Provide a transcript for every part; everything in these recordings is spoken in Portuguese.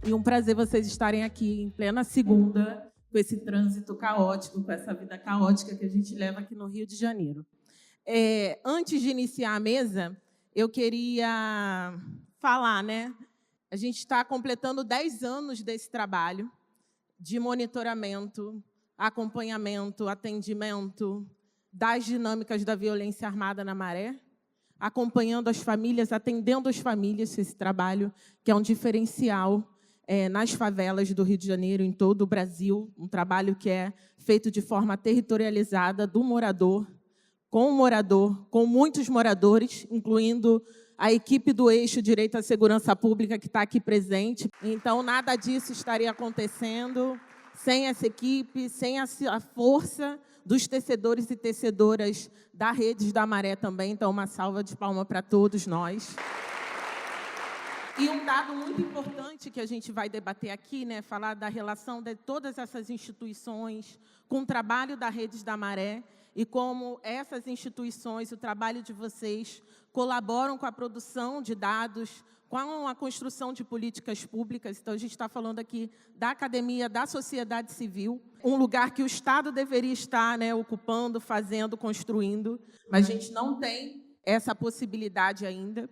E um prazer vocês estarem aqui em plena segunda, com esse trânsito caótico, com essa vida caótica que a gente leva aqui no Rio de Janeiro. Antes de iniciar a mesa, eu queria falar, né? A gente está completando 10 anos desse trabalho de monitoramento, acompanhamento, atendimento das dinâmicas da violência armada na Maré, acompanhando as famílias, atendendo as famílias, esse trabalho que é um diferencial nas favelas do Rio de Janeiro, em todo o Brasil, um trabalho que é feito de forma territorializada, do morador, com muitos moradores, incluindo a equipe do Eixo Direito à Segurança Pública, que está aqui presente. Então, nada disso estaria acontecendo sem essa equipe, sem a força dos tecedores e tecedoras da Redes da Maré também. Então, uma salva de palmas para todos nós. E um dado muito importante que a gente vai debater aqui, né, falar da relação de todas essas instituições com o trabalho da Redes da Maré e como essas instituições, o trabalho de vocês, colaboram com a produção de dados, com a construção de políticas públicas. Então, a gente está falando aqui da academia, da sociedade civil, um lugar que o Estado deveria estar, né, ocupando, fazendo, construindo, mas a gente não tem essa possibilidade ainda.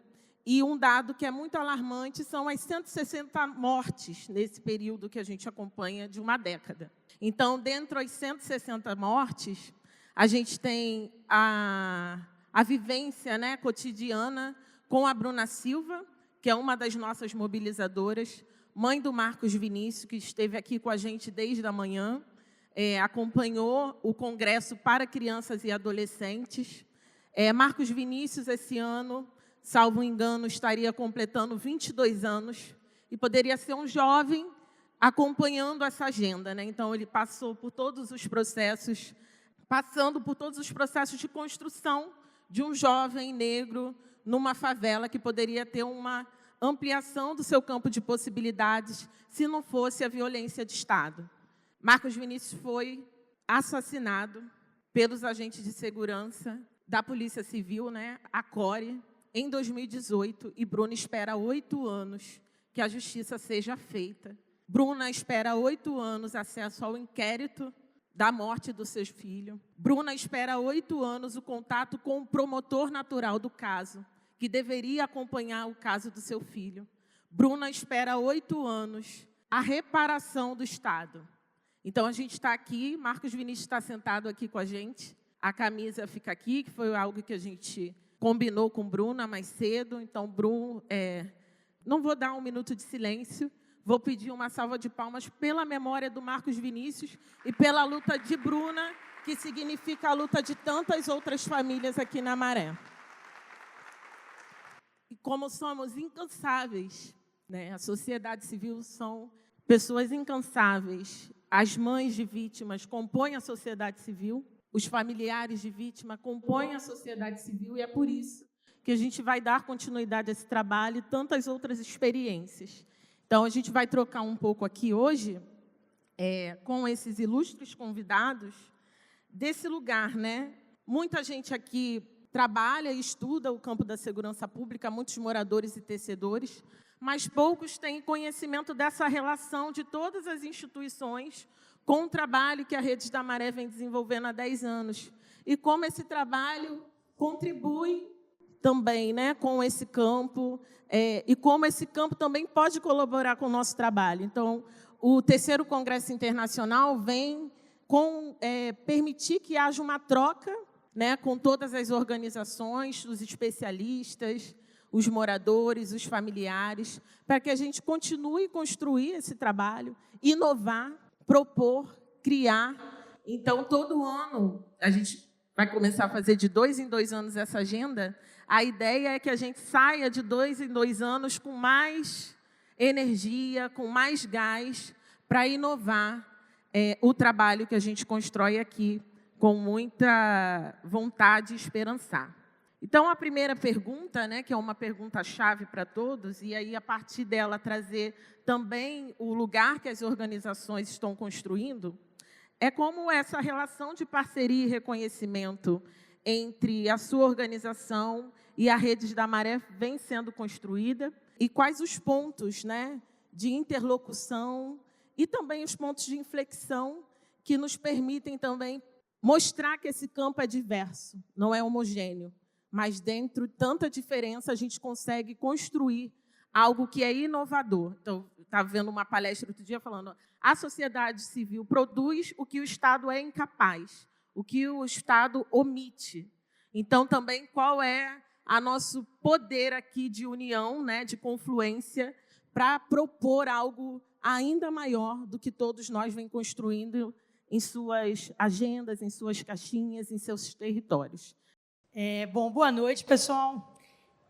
E um dado que é muito alarmante são as 160 mortes nesse período que a gente acompanha de uma década. Então, dentro das 160 mortes, a gente tem a vivência, né, cotidiana com a Bruna Silva, que é uma das nossas mobilizadoras, mãe do Marcos Vinícius, que esteve aqui com a gente desde a manhã, acompanhou o Congresso para Crianças e Adolescentes. Marcos Vinícius, esse ano, salvo engano, estaria completando 22 anos e poderia ser um jovem acompanhando essa agenda, né? Então, ele passou por todos os processos, passando por todos os processos de construção de um jovem negro numa favela que poderia ter uma ampliação do seu campo de possibilidades se não fosse a violência de Estado. Marcos Vinícius foi assassinado pelos agentes de segurança da Polícia Civil, né, a CORE, em 2018, e Bruna espera 8 anos que a justiça seja feita. Bruna espera 8 anos acesso ao inquérito da morte do seu filho. Bruna espera 8 anos o contato com o promotor natural do caso, que deveria acompanhar o caso do seu filho. Bruna espera 8 anos a reparação do Estado. Então, a gente está aqui, Marcos Vinícius está sentado aqui com a gente, a camisa fica aqui, que foi algo que a gente combinou com Bruna mais cedo. Então, não vou dar um minuto de silêncio, vou pedir uma salva de palmas pela memória do Marcos Vinícius e pela luta de Bruna, que significa a luta de tantas outras famílias aqui na Maré. E como somos incansáveis, né? A sociedade civil são pessoas incansáveis. As mães de vítimas compõem a sociedade civil, os familiares de vítima compõem a sociedade civil, e é por isso que a gente vai dar continuidade a esse trabalho e tantas outras experiências. Então, a gente vai trocar um pouco aqui hoje, com esses ilustres convidados, desse lugar, né? Muita gente aqui trabalha e estuda o campo da segurança pública, muitos moradores e tecedores, mas poucos têm conhecimento dessa relação de todas as instituições com o trabalho que a Redes da Maré vem desenvolvendo há 10 anos. E como esse trabalho contribui também, né, com esse campo, e como esse campo também pode colaborar com o nosso trabalho. Então, o terceiro Congresso Internacional vem permitir que haja uma troca, né, com todas as organizações, os especialistas, os moradores, os familiares, para que a gente continue a construir esse trabalho, inovar, propor, criar. Então, todo ano, a gente vai começar a fazer de 2 em 2 anos essa agenda. A ideia é que a gente saia de 2 em 2 anos com mais energia, com mais gás, para inovar o trabalho que a gente constrói aqui, com muita vontade e esperançar. Então, a primeira pergunta, né, que é uma pergunta-chave para todos, e aí, a partir dela, trazer também o lugar que as organizações estão construindo, é como essa relação de parceria e reconhecimento entre a sua organização e a Redes da Maré vem sendo construída, e quais os pontos, né, de interlocução e também os pontos de inflexão que nos permitem também mostrar que esse campo é diverso, não é homogêneo, mas dentro de tanta diferença a gente consegue construir algo que é inovador. Então, estava vendo uma palestra outro dia falando a sociedade civil produz o que o Estado é incapaz, o que o Estado omite. Então, também, qual é o nosso poder aqui de união, né, de confluência, para propor algo ainda maior do que todos nós vem construindo em suas agendas, em suas caixinhas, em seus territórios. Bom, boa noite, pessoal.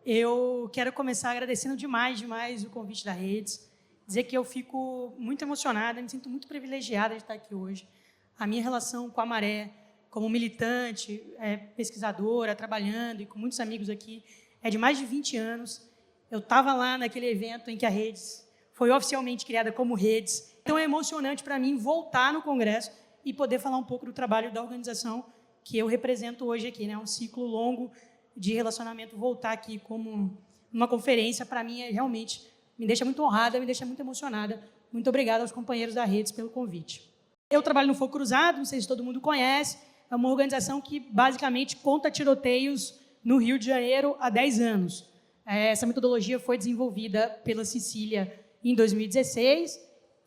Eu quero começar agradecendo demais o convite da Redes, dizer que eu fico muito emocionada, me sinto muito privilegiada de estar aqui hoje. A minha relação com a Maré, como militante, pesquisadora, trabalhando e com muitos amigos aqui, é de mais de 20 anos. Eu estava lá naquele evento em que a Redes foi oficialmente criada como Redes. Então, é emocionante para mim voltar no Congresso e poder falar um pouco do trabalho da organização que eu represento hoje aqui, né? Um ciclo longo de relacionamento, voltar aqui como uma conferência, para mim, realmente me deixa muito honrada, me deixa muito emocionada. Muito obrigada aos companheiros da Redes pelo convite. Eu trabalho no Fogo Cruzado, não sei se todo mundo conhece, é uma organização que, basicamente, conta tiroteios no Rio de Janeiro há 10 anos. Essa metodologia foi desenvolvida pela Cecília em 2016,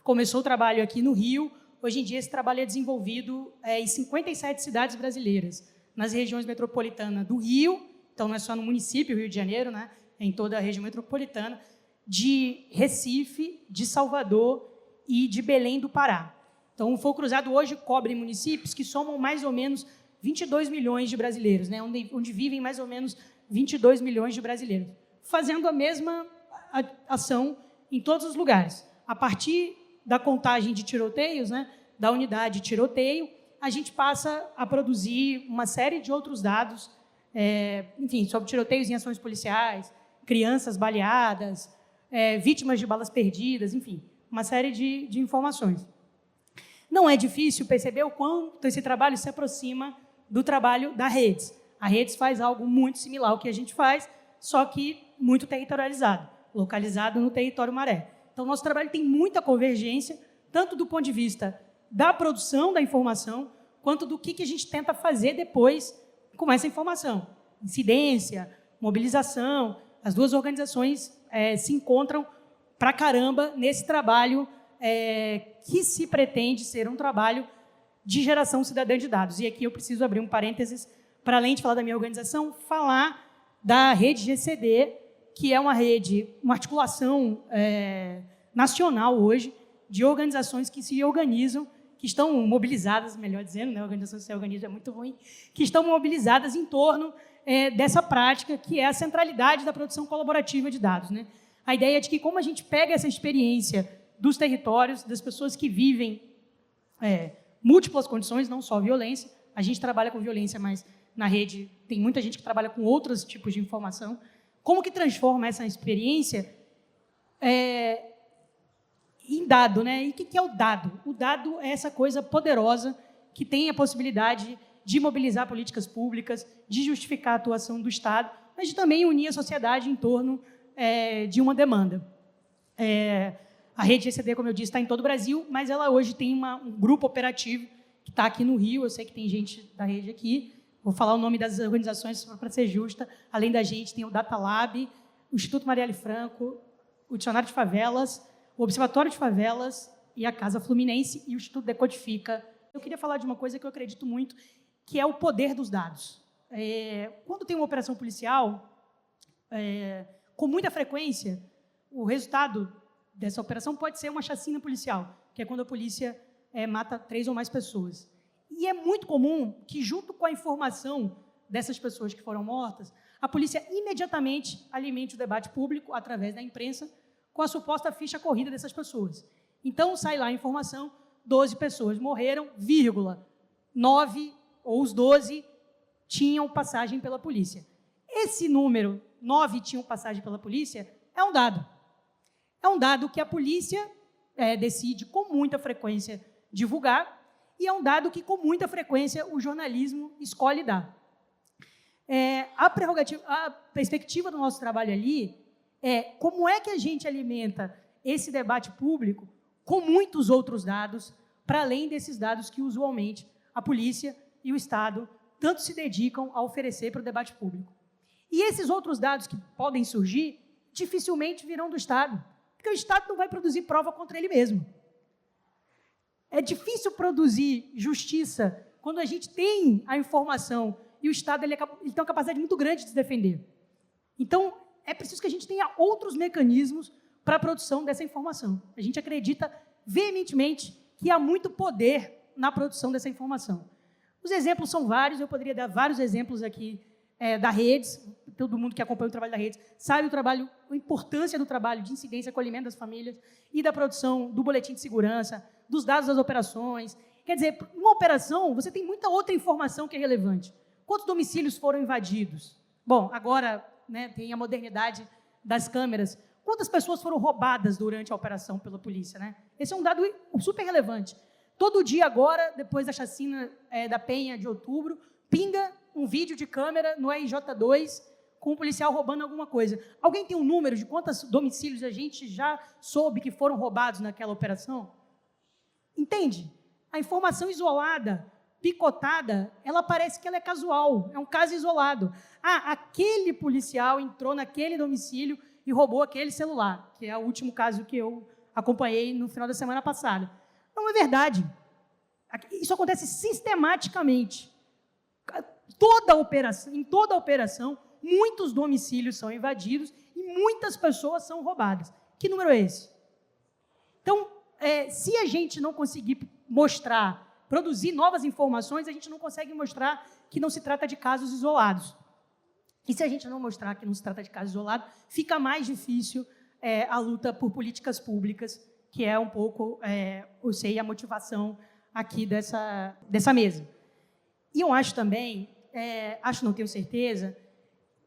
começou o trabalho aqui no Rio. Hoje em dia, esse trabalho é desenvolvido em 57 cidades brasileiras, nas regiões metropolitanas do Rio, então não é só no município Rio de Janeiro, né, é em toda a região metropolitana, de Recife, de Salvador e de Belém do Pará. Então, o Fogo Cruzado hoje cobre municípios que somam mais ou menos 22 milhões de brasileiros, né, onde vivem mais ou menos 22 milhões de brasileiros, fazendo a mesma ação em todos os lugares. A partir da contagem de tiroteios, né, da unidade de tiroteio, a gente passa a produzir uma série de outros dados, enfim, sobre tiroteios em ações policiais, crianças baleadas, vítimas de balas perdidas, enfim, uma série de informações. Não é difícil perceber o quanto esse trabalho se aproxima do trabalho da Redes. A Redes faz algo muito similar ao que a gente faz, só que muito territorializado, localizado no território Maré. Então, nosso trabalho tem muita convergência, tanto do ponto de vista da produção da informação, quanto do que a gente tenta fazer depois com essa informação. Incidência, mobilização, as duas organizações se encontram pra caramba nesse trabalho que se pretende ser um trabalho de geração cidadã de dados. E aqui eu preciso abrir um parênteses, para além de falar da minha organização, falar da rede GCD, que é uma rede, uma articulação nacional hoje, de organizações que se organizam, que estão mobilizadas, melhor dizendo, né, a organização que se organiza é muito ruim, que estão mobilizadas em torno dessa prática, que é a centralidade da produção colaborativa de dados, né? A ideia é de que, como a gente pega essa experiência dos territórios, das pessoas que vivem múltiplas condições, não só violência, a gente trabalha com violência, mas na rede tem muita gente que trabalha com outros tipos de informação, como que transforma essa experiência em dado, né? E o que é o dado? O dado é essa coisa poderosa que tem a possibilidade de mobilizar políticas públicas, de justificar a atuação do Estado, mas de também unir a sociedade em torno de uma demanda. A rede GCD, como eu disse, está em todo o Brasil, mas ela hoje tem um grupo operativo que está aqui no Rio. Eu sei que tem gente da rede aqui. Vou falar o nome das organizações para ser justa. Além da gente, tem o Data Lab, o Instituto Marielle Franco, o Dicionário de Favelas, o Observatório de Favelas e a Casa Fluminense e o Instituto Decodifica. Eu queria falar de uma coisa que eu acredito muito, que é o poder dos dados. Quando tem uma operação policial, com muita frequência, o resultado dessa operação pode ser uma chacina policial, que é quando a polícia mata 3 ou mais pessoas. E é muito comum que, junto com a informação dessas pessoas que foram mortas, a polícia imediatamente alimente o debate público, através da imprensa, com a suposta ficha corrida dessas pessoas. Então, sai lá a informação, 12 pessoas morreram, 9 ou os 12 tinham passagem pela polícia. Esse número, 9 tinham passagem pela polícia, é um dado. É um dado que a polícia decide com muita frequência divulgar, e é um dado que, com muita frequência, o jornalismo escolhe dar. A perspectiva do nosso trabalho ali é como é que a gente alimenta esse debate público com muitos outros dados, para além desses dados que, usualmente, a polícia e o Estado tanto se dedicam a oferecer para o debate público. E esses outros dados que podem surgir, dificilmente virão do Estado, porque o Estado não vai produzir prova contra ele mesmo. É difícil produzir justiça quando a gente tem a informação e o Estado ele tem uma capacidade muito grande de se defender. Então, é preciso que a gente tenha outros mecanismos para a produção dessa informação. A gente acredita veementemente que há muito poder na produção dessa informação. Os exemplos são vários, eu poderia dar vários exemplos aqui da Redes, todo mundo que acompanha o trabalho da Redes sabe a importância do trabalho de incidência e acolhimento das famílias e da produção do boletim de segurança, dos dados das operações. Quer dizer, numa operação, você tem muita outra informação que é relevante. Quantos domicílios foram invadidos? Bom, agora tem a modernidade das câmeras. Quantas pessoas foram roubadas durante a operação pela polícia? Esse é um dado super relevante. Todo dia agora, depois da chacina da Penha de outubro, pinga um vídeo de câmera no RJ2 com um policial roubando alguma coisa. Alguém tem um número de quantos domicílios a gente já soube que foram roubados naquela operação? Entende? A informação isolada, picotada, ela parece que ela é casual, é um caso isolado. Aquele policial entrou naquele domicílio e roubou aquele celular, que é o último caso que eu acompanhei no final da semana passada. Não é verdade. Isso acontece sistematicamente. Em toda a operação, muitos domicílios são invadidos e muitas pessoas são roubadas. Que número é esse? Então, se a gente não conseguir produzir novas informações, a gente não consegue mostrar que não se trata de casos isolados. E se a gente não mostrar que não se trata de casos isolados, fica mais difícil a luta por políticas públicas, que é um pouco, eu sei, a motivação aqui dessa mesa. E eu acho também, não tenho certeza,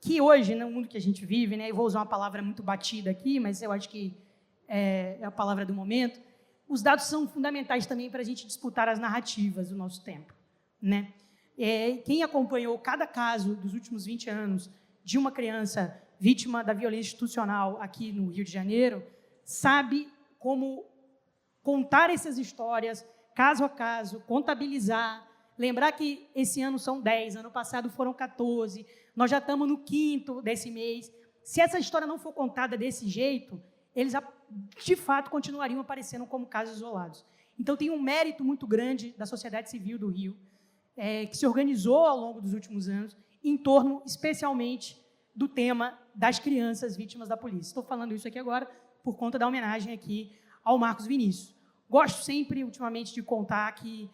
que hoje, no mundo que a gente vive, eu vou usar uma palavra muito batida aqui, mas eu acho que é a palavra do momento, os dados são fundamentais também para a gente disputar as narrativas do nosso tempo. Quem acompanhou cada caso dos últimos 20 anos de uma criança vítima da violência institucional aqui no Rio de Janeiro, sabe como contar essas histórias, caso a caso, contabilizar, lembrar que esse ano são 10, ano passado foram 14, nós já estamos no 5º desse mês. Se essa história não for contada desse jeito, eles, de fato, continuariam aparecendo como casos isolados. Então, tem um mérito muito grande da sociedade civil do Rio, que se organizou ao longo dos últimos anos, em torno, especialmente, do tema das crianças vítimas da polícia. Estou falando isso aqui agora por conta da homenagem aqui ao Marcos Vinícius. Gosto sempre, ultimamente, de contar que...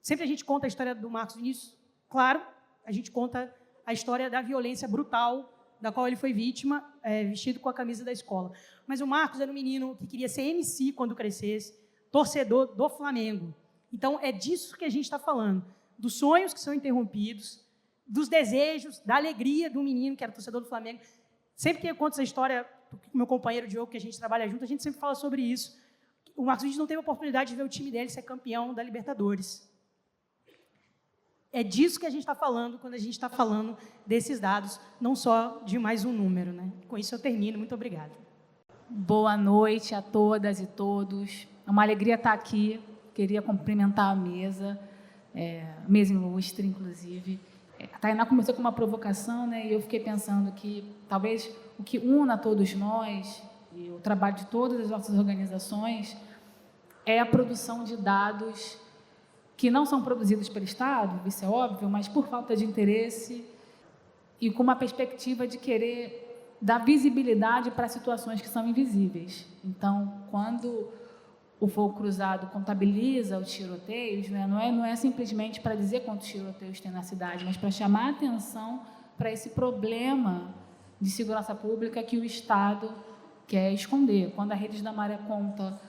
Sempre a gente conta a história do Marcos Vinícius, claro, a gente conta a história da violência brutal da qual ele foi vítima, vestido com a camisa da escola. Mas o Marcos era um menino que queria ser MC quando crescesse, torcedor do Flamengo. Então, é disso que a gente está falando, dos sonhos que são interrompidos, dos desejos, da alegria do menino que era torcedor do Flamengo. Sempre que eu conto essa história com o meu companheiro Diogo, que a gente trabalha junto, a gente sempre fala sobre isso. O Marcos Vinícius não teve a oportunidade de ver o time dele ser campeão da Libertadores. É disso que a gente está falando quando a gente está falando desses dados, não só de mais um número. Com isso eu termino. Muito obrigada. Boa noite a todas e todos. É uma alegria estar aqui. Queria cumprimentar a mesa ilustre, inclusive. A Tainá começou com uma provocação, e eu fiquei pensando que talvez o que una todos nós, e o trabalho de todas as nossas organizações, é a produção de dados que não são produzidos pelo Estado, isso é óbvio, mas por falta de interesse e com uma perspectiva de querer dar visibilidade para situações que são invisíveis. Então, quando o Fogo Cruzado contabiliza os tiroteios, não é simplesmente para dizer quantos tiroteios tem na cidade, mas para chamar a atenção para esse problema de segurança pública que o Estado quer esconder. Quando a Redes da Maré conta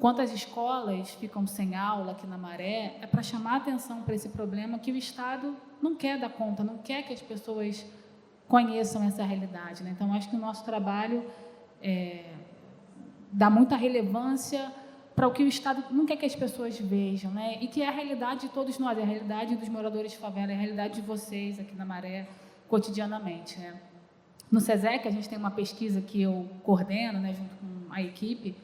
quantas escolas ficam sem aula aqui na Maré, é para chamar a atenção para esse problema que o Estado não quer dar conta, não quer que as pessoas conheçam essa realidade. Então, acho que o nosso trabalho dá muita relevância para o que o Estado não quer que as pessoas vejam, e que é a realidade de todos nós, é a realidade dos moradores de favela, é a realidade de vocês aqui na Maré, cotidianamente. No SESEC, a gente tem uma pesquisa que eu coordeno, junto com a equipe,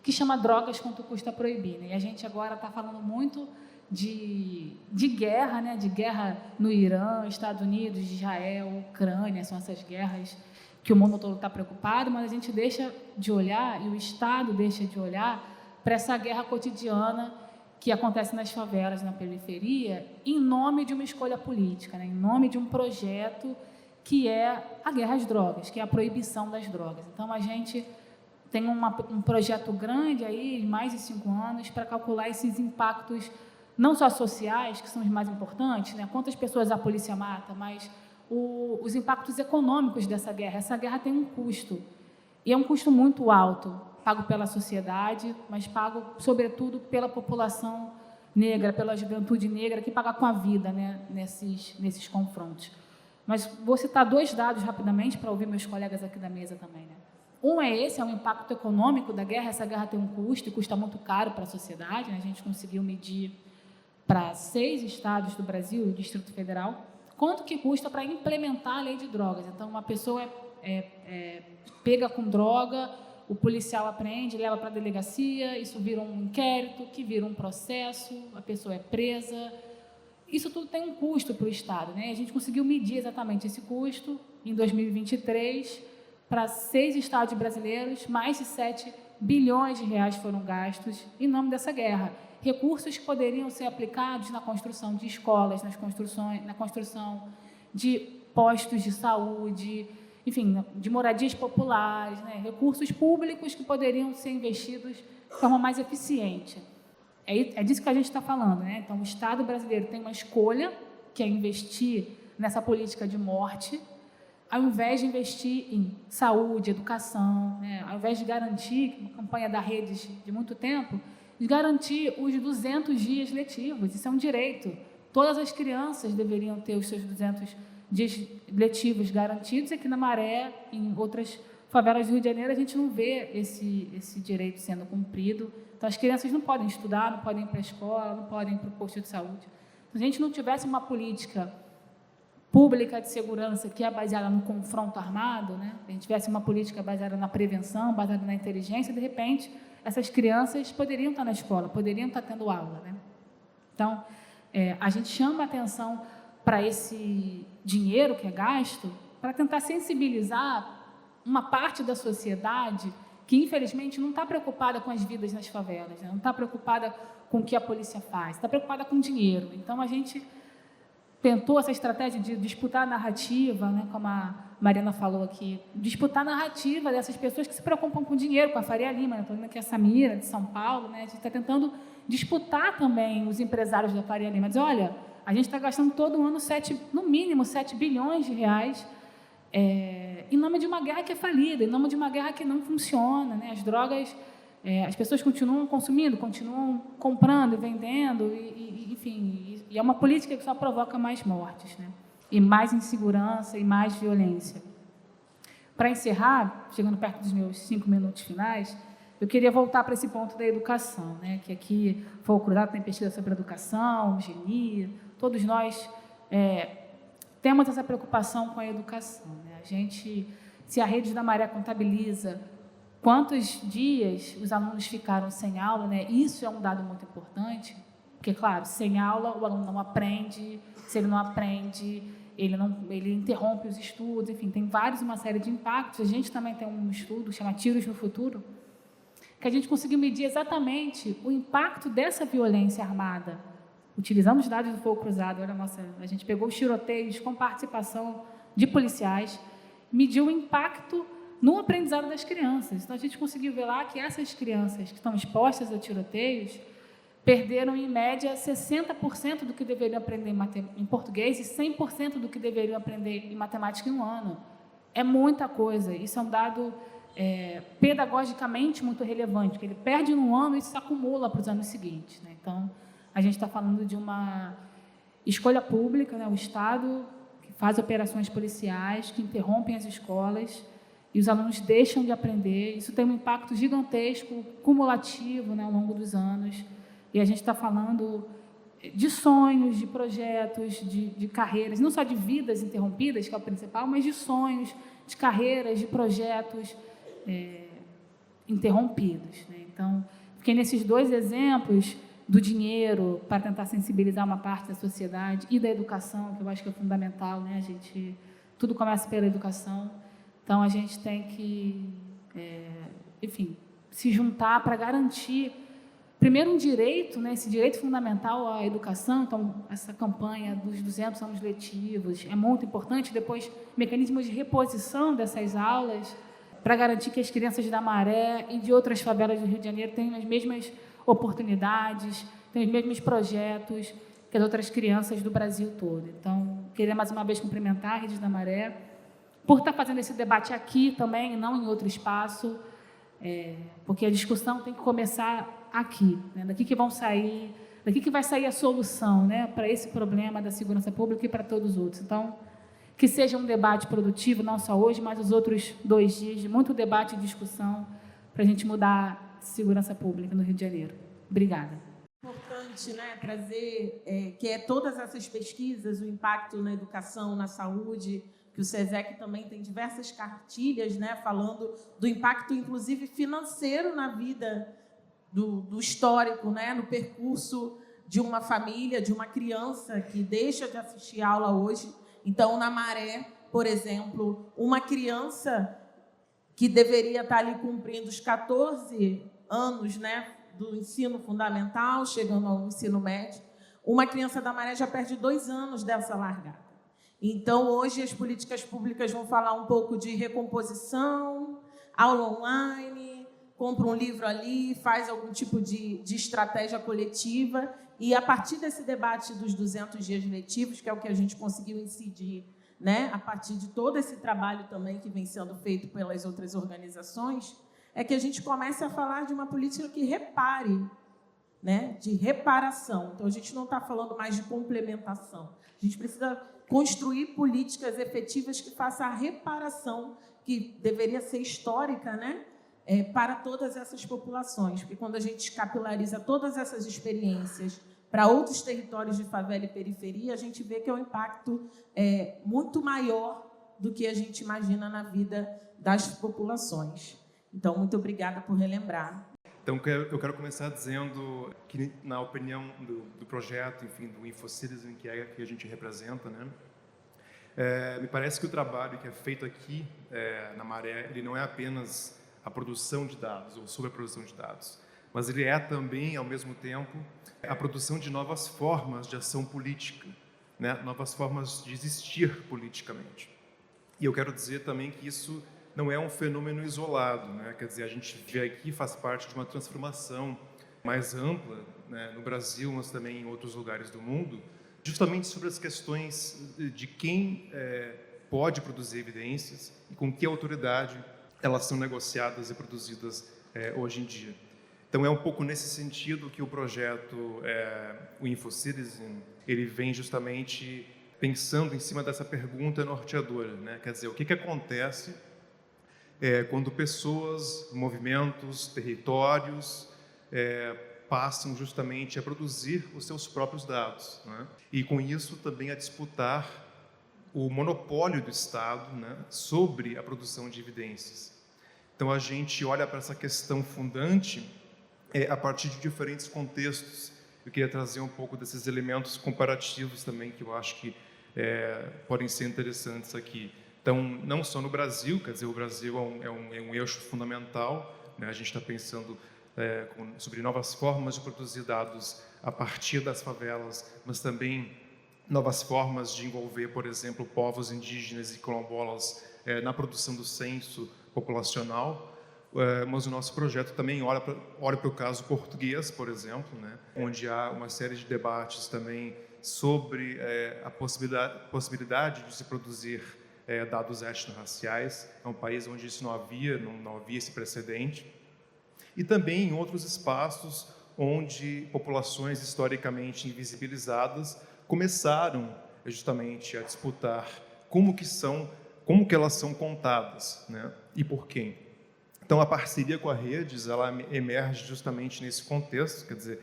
que chama Drogas Quanto Custa Proibir. Né? E a gente agora está falando muito de guerra, né? De guerra no Irã, Estados Unidos, Israel, Ucrânia, são essas guerras que o mundo todo está preocupado, mas a gente deixa de olhar, e o Estado deixa de olhar, para essa guerra cotidiana que acontece nas favelas, na periferia, em nome de uma escolha política, né? Em nome de um projeto que é a guerra às drogas, que é a proibição das drogas. Então, a gente tem um projeto grande aí, de mais de 5 anos, para calcular esses impactos, não só sociais, que são os mais importantes, né? Quantas pessoas a polícia mata, mas os impactos econômicos dessa guerra. Essa guerra tem um custo, e é um custo muito alto, pago pela sociedade, mas pago, sobretudo, pela população negra, pela juventude negra, que paga com a vida, né, nesses confrontos. Mas vou citar 2 dados rapidamente para ouvir meus colegas aqui da mesa também. Né? Um é esse, é o impacto econômico da guerra. Essa guerra tem um custo e custa muito caro para a sociedade. Né? A gente conseguiu medir para 6 estados do Brasil e o Distrito Federal quanto que custa para implementar a lei de drogas. Então, uma pessoa pega com droga, o policial apreende, leva para a delegacia, isso vira um inquérito, que vira um processo, a pessoa é presa. Isso tudo tem um custo para o Estado. Né? A gente conseguiu medir exatamente esse custo em 2023, para 6 estados brasileiros, mais de 7 bilhões de reais foram gastos em nome dessa guerra. Recursos que poderiam ser aplicados na construção de escolas, na construção de postos de saúde, enfim, de moradias populares, né? Recursos públicos que poderiam ser investidos de forma mais eficiente. É disso que a gente está falando. Né? Então, o Estado brasileiro tem uma escolha, que é investir nessa política de morte, ao invés de investir em saúde, educação, né? Ao invés de garantir, uma campanha da Redes de muito tempo, de garantir os 200 dias letivos. Isso é um direito. Todas as crianças deveriam ter os seus 200 dias letivos garantidos. Aqui na Maré, em outras favelas do Rio de Janeiro, a gente não vê esse direito sendo cumprido. Então, as crianças não podem estudar, não podem ir para a escola, não podem ir para o posto de saúde. Se a gente não tivesse uma política pública de segurança que é baseada no confronto armado, né? Se a gente tivesse uma política baseada na prevenção, baseada na inteligência, de repente, essas crianças poderiam estar na escola, poderiam estar tendo aula. Né? Então, a gente chama a atenção para esse dinheiro que é gasto, para tentar sensibilizar uma parte da sociedade que, infelizmente, não está preocupada com as vidas nas favelas, né? Não está preocupada com o que a polícia faz, está preocupada com dinheiro. Então, a gente tentou essa estratégia de disputar a narrativa, né, como a Mariana falou aqui, disputar a narrativa dessas pessoas que se preocupam com dinheiro, com a Faria Lima, né, estou vendo aqui a Samira, de São Paulo, né, a gente está tentando disputar também os empresários da Faria Lima, dizer, olha, a gente está gastando todo ano no mínimo 7 bilhões de reais em nome de uma guerra que é falida, em nome de uma guerra que não funciona. Né, as drogas, as pessoas continuam consumindo, continuam comprando e vendendo, enfim, e é uma política que só provoca mais mortes, né? E mais insegurança e mais violência. Para encerrar, chegando perto dos meus 5 minutos finais, eu queria voltar para esse ponto da educação, né? Que aqui foi o Cruzado, tem pesquisa sobre educação, Geni, todos nós temos essa preocupação com a educação. Né? Se a Rede da Maré contabiliza quantos dias os alunos ficaram sem aula, né? Isso é um dado muito importante, porque, claro, sem aula o aluno não aprende, se ele não aprende, ele interrompe os estudos, enfim, tem uma série de impactos. A gente também tem um estudo, chama Tiros no Futuro, que a gente conseguiu medir exatamente o impacto dessa violência armada. Utilizamos dados do Fogo Cruzado, a gente pegou os tiroteios com participação de policiais, mediu o impacto no aprendizado das crianças. Então, a gente conseguiu ver lá que essas crianças que estão expostas a tiroteios perderam, em média, 60% do que deveriam aprender em português e 100% do que deveriam aprender em matemática em um ano. É muita coisa. Isso é um dado pedagogicamente muito relevante, que ele perde num ano e isso se acumula para os anos seguintes. Né? Então, a gente está falando de uma escolha pública, né? O Estado que faz operações policiais, que interrompem as escolas, e os alunos deixam de aprender. Isso tem um impacto gigantesco, cumulativo, né, ao longo dos anos. E a gente está falando de sonhos, de projetos, de carreiras, não só de vidas interrompidas, que é o principal, mas de sonhos, de carreiras, de projetos interrompidos. Né? Então, fiquei nesses dois exemplos do dinheiro para tentar sensibilizar uma parte da sociedade e da educação, que eu acho que é fundamental, né? Tudo começa pela educação. Então, a gente tem que, enfim, se juntar para garantir, primeiro, um direito, né? Esse direito fundamental à educação. Então, essa campanha dos 200 anos letivos é muito importante. Depois, mecanismos de reposição dessas aulas para garantir que as crianças da Maré e de outras favelas do Rio de Janeiro tenham as mesmas oportunidades, tenham os mesmos projetos que as outras crianças do Brasil todo. Então, queria mais uma vez cumprimentar a Redes da Maré por estar fazendo esse debate aqui também, e não em outro espaço, porque a discussão tem que começar aqui, né? Daqui que vai sair a solução, né, para esse problema da segurança pública e para todos os outros. Então, que seja um debate produtivo, não só hoje, mas os outros 2 dias de muito debate e discussão para a gente mudar a segurança pública no Rio de Janeiro. Obrigada. Importante, né, trazer todas essas pesquisas, o impacto na educação, na saúde, que o SESEC também tem diversas cartilhas, né, falando do impacto, inclusive, financeiro na vida do histórico, né, no percurso de uma família, de uma criança que deixa de assistir aula hoje. Então, na Maré, por exemplo, uma criança que deveria estar ali cumprindo os 14 anos, né, do ensino fundamental, chegando ao ensino médio, uma criança da Maré já perde 2 anos dessa largada. Então, hoje, as políticas públicas vão falar um pouco de recomposição, aula online, compra um livro ali, faz algum tipo de estratégia coletiva, e a partir desse debate dos 200 dias letivos, que é o que a gente conseguiu incidir, né, a partir de todo esse trabalho também que vem sendo feito pelas outras organizações, é que a gente comece a falar de uma política que repare, né, de reparação. Então, a gente não está falando mais de complementação. A gente precisa construir políticas efetivas que façam a reparação, que deveria ser histórica, né, para todas essas populações. Porque quando a gente capilariza todas essas experiências para outros territórios de favela e periferia, a gente vê que é um impacto muito maior do que a gente imagina na vida das populações. Então, muito obrigada por relembrar. Então, eu quero começar dizendo que, na opinião do projeto, enfim, do InfoCitizen, que é que a gente representa, né, me parece que o trabalho que é feito aqui na Maré, ele não é apenas a produção de dados ou sobre a produção de dados, mas ele é também, ao mesmo tempo, a produção de novas formas de ação política, né, novas formas de existir politicamente. E eu quero dizer também que isso não é um fenômeno isolado, né? Quer dizer, a gente vê aqui, faz parte de uma transformação mais ampla, né, no Brasil, mas também em outros lugares do mundo, justamente sobre as questões de quem pode produzir evidências e com que autoridade elas são negociadas e produzidas hoje em dia. Então, é um pouco nesse sentido que o projeto, o InfoCitizen, ele vem justamente pensando em cima dessa pergunta norteadora, né? Quer dizer, o que acontece quando pessoas, movimentos, territórios passam justamente a produzir os seus próprios dados, né? E com isso também a disputar o monopólio do Estado, né, sobre a produção de evidências. Então a gente olha para essa questão fundante a partir de diferentes contextos. Eu queria trazer um pouco desses elementos comparativos também que eu acho que podem ser interessantes aqui. Então, não só no Brasil, quer dizer, o Brasil é um eixo fundamental, né? A gente está pensando sobre novas formas de produzir dados a partir das favelas, mas também novas formas de envolver, por exemplo, povos indígenas e quilombolas na produção do censo populacional. Mas o nosso projeto também olha para o caso português, por exemplo, né? Onde há uma série de debates também sobre a possibilidade de se produzir dados étnico-raciais. É um país onde isso não havia esse precedente. E também em outros espaços onde populações historicamente invisibilizadas começaram justamente a disputar como que elas são contadas, né? E por quem. Então, a parceria com a Redes, ela emerge justamente nesse contexto, quer dizer,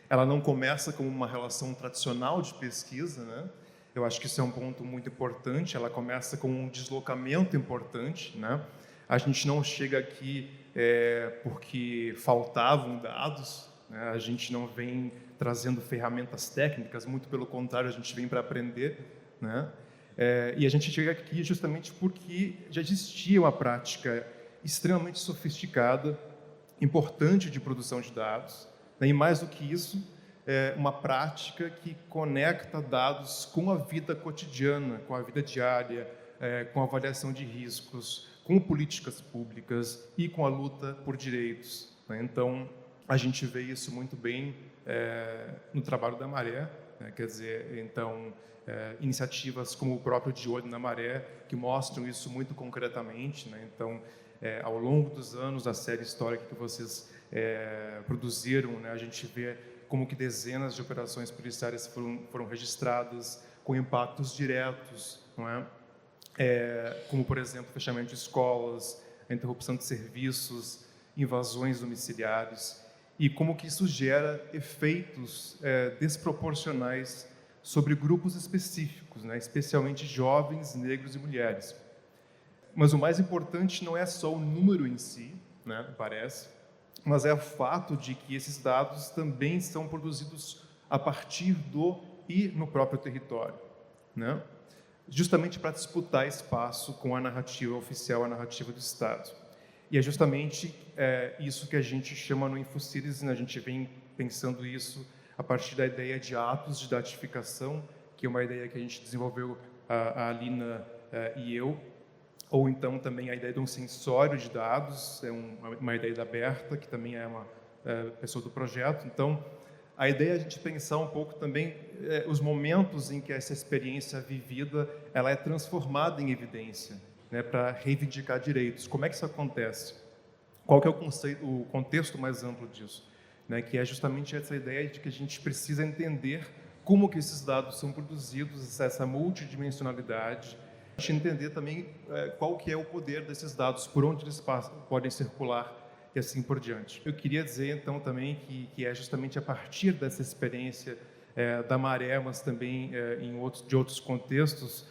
ela não começa como uma relação tradicional de pesquisa, né? Eu acho que isso é um ponto muito importante. Ela começa com um deslocamento importante, né? A gente não chega aqui porque faltavam dados, né? A gente não vem trazendo ferramentas técnicas, muito pelo contrário, a gente vem para aprender, né? E a gente chega aqui justamente porque já existia uma prática extremamente sofisticada, importante de produção de dados, né? E mais do que isso, uma prática que conecta dados com a vida cotidiana, com a vida diária, com a avaliação de riscos, com políticas públicas e com a luta por direitos, né? Então, a gente vê isso muito bem no trabalho da Maré, né? Quer dizer, então, iniciativas como o próprio De Olho na Maré, que mostram isso muito concretamente, né? Então, ao longo dos anos, a série histórica que vocês produziram, né? A gente vê como que dezenas de operações policiais foram registradas com impactos diretos, não é? Como, por exemplo, fechamento de escolas, a interrupção de serviços, invasões domiciliares, e como que isso gera efeitos desproporcionais sobre grupos específicos, né? Especialmente jovens, negros e mulheres. Mas o mais importante não é só o número em si, né? Parece, mas é o fato de que esses dados também são produzidos a partir do e no próprio território, né? Justamente para disputar espaço com a narrativa oficial, a narrativa do Estado. E é justamente isso que a gente chama no InfoCities, né? A gente vem pensando isso a partir da ideia de atos de datificação, que é uma ideia que a gente desenvolveu, a Alina e eu, ou então também a ideia de um sensório de dados, uma ideia da Berta, que também é uma pessoa do projeto. Então, a ideia é a gente pensar um pouco também os momentos em que essa experiência vivida ela é transformada em evidência, né, para reivindicar direitos. Como é que isso acontece? Qual que é o contexto mais amplo disso? Né, que é justamente essa ideia de que a gente precisa entender como que esses dados são produzidos, essa multidimensionalidade, a gente entender também qual que é o poder desses dados, por onde eles podem circular e assim por diante. Eu queria dizer, então, também que é justamente a partir dessa experiência da Maré, mas também de outros contextos,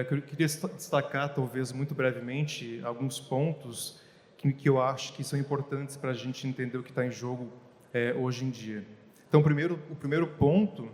que eu queria destacar, talvez, muito brevemente, alguns pontos que eu acho que são importantes para a gente entender o que está em jogo hoje em dia. Então, o primeiro ponto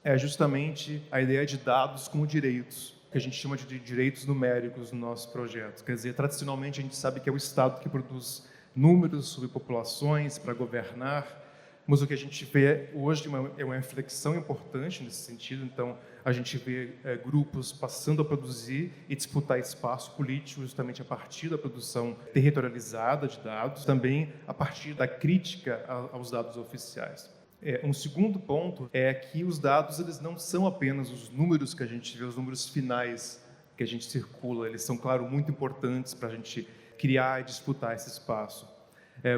é justamente a ideia de dados como direitos, que a gente chama de direitos numéricos no nosso projeto. Quer dizer, tradicionalmente, a gente sabe que é o Estado que produz números sobre populações para governar, mas o que a gente vê hoje é uma inflexão importante nesse sentido. Então, a gente vê grupos passando a produzir e disputar espaço político justamente a partir da produção territorializada de dados, também a partir da crítica aos dados oficiais. Um segundo ponto é que os dados eles não são apenas os números que a gente vê, os números finais que a gente circula, eles são, claro, muito importantes para a gente criar e disputar esse espaço.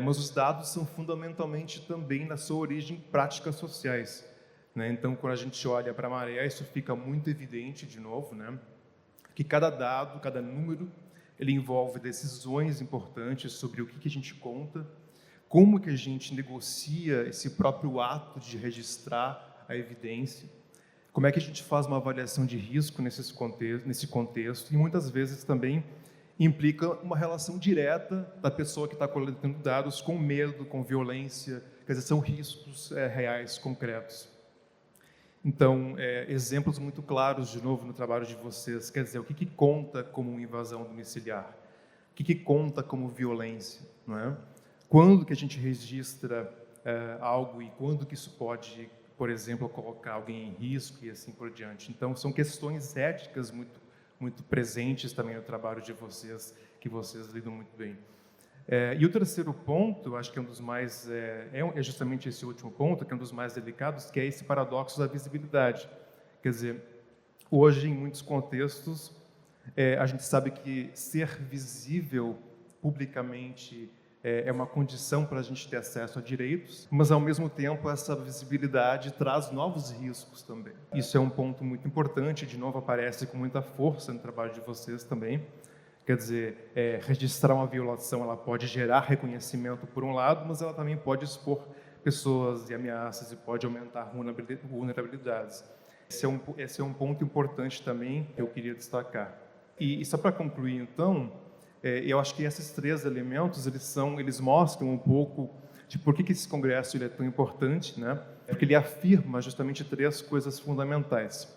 Mas os dados são fundamentalmente também, na sua origem, práticas sociais, né? Então, quando a gente olha para a Maré, isso fica muito evidente, de novo, né? Que cada dado, cada número, ele envolve decisões importantes sobre o que a gente conta, como que a gente negocia esse próprio ato de registrar a evidência, como é que a gente faz uma avaliação de risco nesse contexto, e muitas vezes também implica uma relação direta da pessoa que está coletando dados com medo, com violência, quer dizer, são riscos reais, concretos. Então, exemplos muito claros, de novo, no trabalho de vocês, quer dizer, o que conta como uma invasão domiciliar? O que conta como violência? Não é? Quando que a gente registra algo e quando que isso pode, por exemplo, colocar alguém em risco e assim por diante? Então, são questões éticas muito presentes também no trabalho de vocês, que vocês lidam muito bem. E o terceiro ponto, acho que é um dos mais, é justamente esse último ponto, que é um dos mais delicados, que é esse paradoxo da visibilidade. Quer dizer, hoje, em muitos contextos, a gente sabe que ser visível publicamente é uma condição para a gente ter acesso a direitos, mas, ao mesmo tempo, essa visibilidade traz novos riscos também. Isso é um ponto muito importante, de novo, aparece com muita força no trabalho de vocês também. Quer dizer, registrar uma violação, ela pode gerar reconhecimento por um lado, mas ela também pode expor pessoas e ameaças e pode aumentar vulnerabilidades. Esse é um ponto importante também que eu queria destacar. E só para concluir, então, Eu acho que esses 3 elementos eles mostram um pouco de por que esse congresso ele é tão importante, né? Porque ele afirma justamente 3 coisas fundamentais.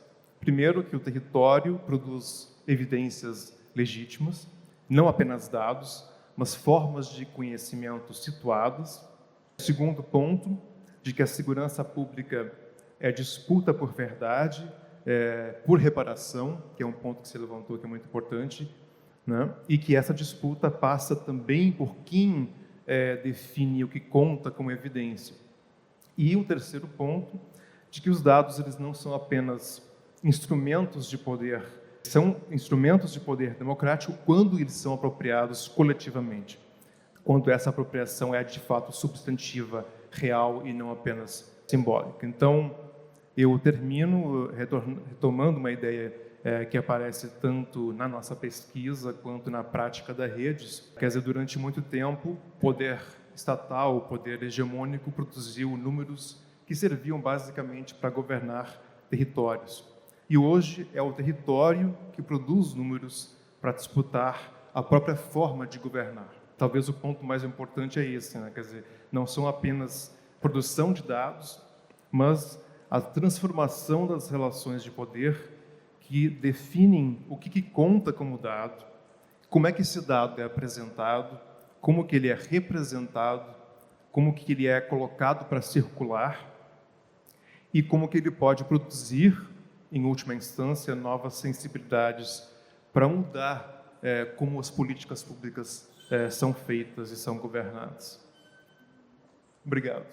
Primeiro, que o território produz evidências legítimas, não apenas dados, mas formas de conhecimento situadas. Segundo ponto, de que a segurança pública é disputa por verdade, por reparação, que é um ponto que você levantou que é muito importante, né? E que essa disputa passa também por quem define o que conta como evidência. E o terceiro ponto, de que os dados eles não são apenas instrumentos de poder, são instrumentos de poder democrático quando eles são apropriados coletivamente, quando essa apropriação é de fato substantiva, real e não apenas simbólica. Então, eu termino retomando uma ideia que aparece tanto na nossa pesquisa quanto na prática da Redes. Quer dizer, durante muito tempo, o poder estatal, o poder hegemônico, produziu números que serviam basicamente para governar territórios. E hoje é o território que produz números para disputar a própria forma de governar. Talvez o ponto mais importante é esse, né? Quer dizer, não são apenas produção de dados, mas a transformação das relações de poder que definem o que conta como dado, como é que esse dado é apresentado, como que ele é representado, como que ele é colocado para circular e como que ele pode produzir, em última instância, novas sensibilidades para mudar como as políticas públicas são feitas e são governadas. Obrigado.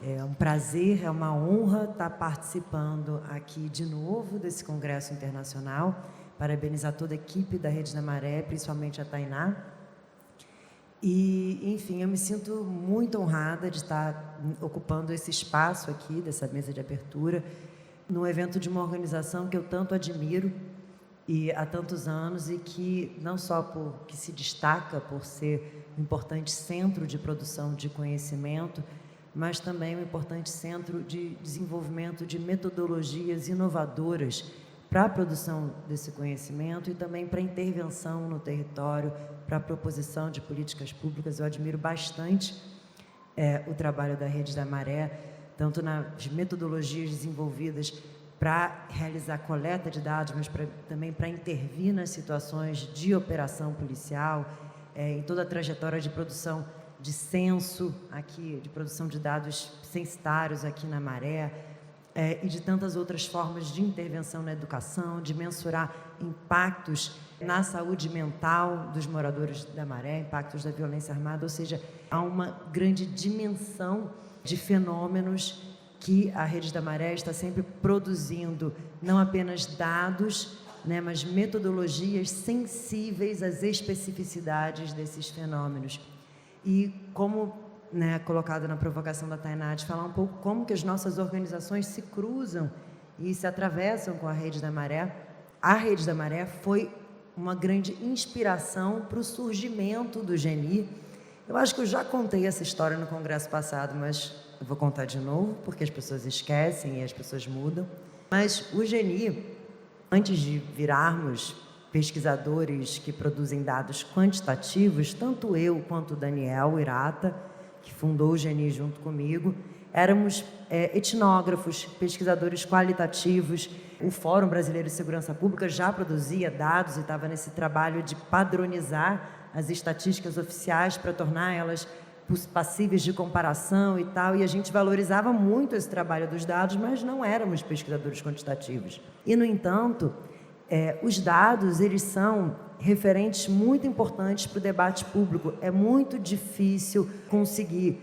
É um prazer, é uma honra estar participando aqui de novo desse Congresso Internacional. Parabenizar toda a equipe da Rede da Maré, principalmente a Tainá. E, enfim, eu me sinto muito honrada de estar ocupando esse espaço aqui, dessa mesa de abertura, num evento de uma organização que eu tanto admiro e há tantos anos, e que não só que se destaca por ser um importante centro de produção de conhecimento, mas também um importante centro de desenvolvimento de metodologias inovadoras para a produção desse conhecimento e também para a intervenção no território, para a proposição de políticas públicas. Eu admiro bastante o trabalho da Rede da Maré, tanto nas metodologias desenvolvidas para realizar coleta de dados, mas também para intervir nas situações de operação policial, em toda a trajetória de produção de censo aqui, de produção de dados censitários aqui na Maré, e de tantas outras formas de intervenção na educação, de mensurar impactos na saúde mental dos moradores da Maré, impactos da violência armada, ou seja, há uma grande dimensão de fenômenos que a Rede da Maré está sempre produzindo, não apenas dados, né, mas metodologias sensíveis às especificidades desses fenômenos. E como, né, colocado na provocação da Tainá, de falar um pouco como que as nossas organizações se cruzam e se atravessam com a Rede da Maré. A Rede da Maré foi uma grande inspiração para o surgimento do GENI. Eu acho que eu já contei essa história no congresso passado, mas eu vou contar de novo, porque as pessoas esquecem e as pessoas mudam. Mas o GENI, antes de virarmos pesquisadores que produzem dados quantitativos, tanto eu quanto o Daniel Irata, que fundou o GENI junto comigo, éramos etnógrafos, pesquisadores qualitativos. O Fórum Brasileiro de Segurança Pública já produzia dados e estava nesse trabalho de padronizar as estatísticas oficiais para tornar elas passíveis de comparação e tal, e a gente valorizava muito esse trabalho dos dados, mas não éramos pesquisadores quantitativos. E, no entanto, os dados, eles são referentes muito importantes para o debate público. É muito difícil conseguir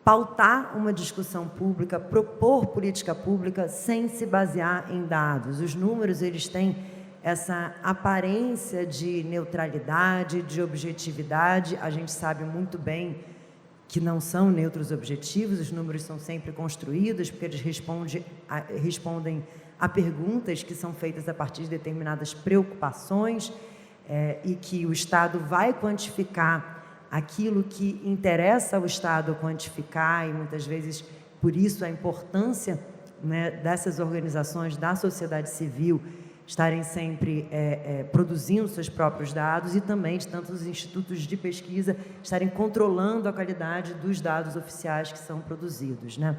pautar uma discussão pública, propor política pública sem se basear em dados. Os números, eles têm essa aparência de neutralidade, de objetividade. A gente sabe muito bem que não são neutros objetivos, os números são sempre construídos, porque eles respondem a perguntas que são feitas a partir de determinadas preocupações, e que o Estado vai quantificar aquilo que interessa ao Estado quantificar, e muitas vezes, por isso, a importância, né, dessas organizações da sociedade civil estarem sempre produzindo seus próprios dados e também de tantos institutos de pesquisa estarem controlando a qualidade dos dados oficiais que são produzidos, né?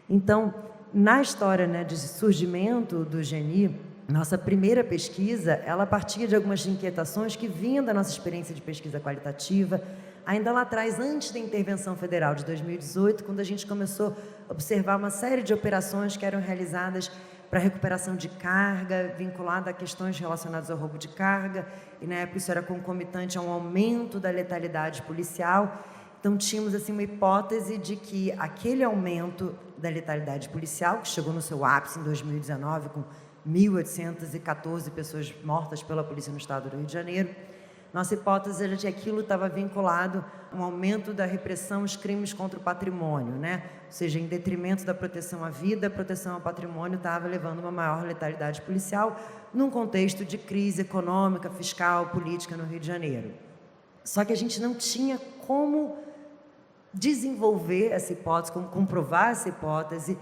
Então, na história, né, de surgimento do GENI, nossa primeira pesquisa, ela partia de algumas inquietações que vinham da nossa experiência de pesquisa qualitativa, ainda lá atrás, antes da intervenção federal de 2018, quando a gente começou a observar uma série de operações que eram realizadas para recuperação de carga, vinculada a questões relacionadas ao roubo de carga, e na época isso era concomitante a um aumento da letalidade policial. Então, tínhamos assim, uma hipótese de que aquele aumento da letalidade policial, que chegou no seu ápice em 2019, com 1.814 pessoas mortas pela polícia no estado do Rio de Janeiro, nossa hipótese era de que aquilo estava vinculado a um aumento da repressão aos crimes contra o patrimônio, né? Ou seja, em detrimento da proteção à vida, a proteção ao patrimônio estava levando uma maior letalidade policial num contexto de crise econômica, fiscal, política no Rio de Janeiro. Só que a gente não tinha como desenvolver essa hipótese, como comprovar essa hipótese,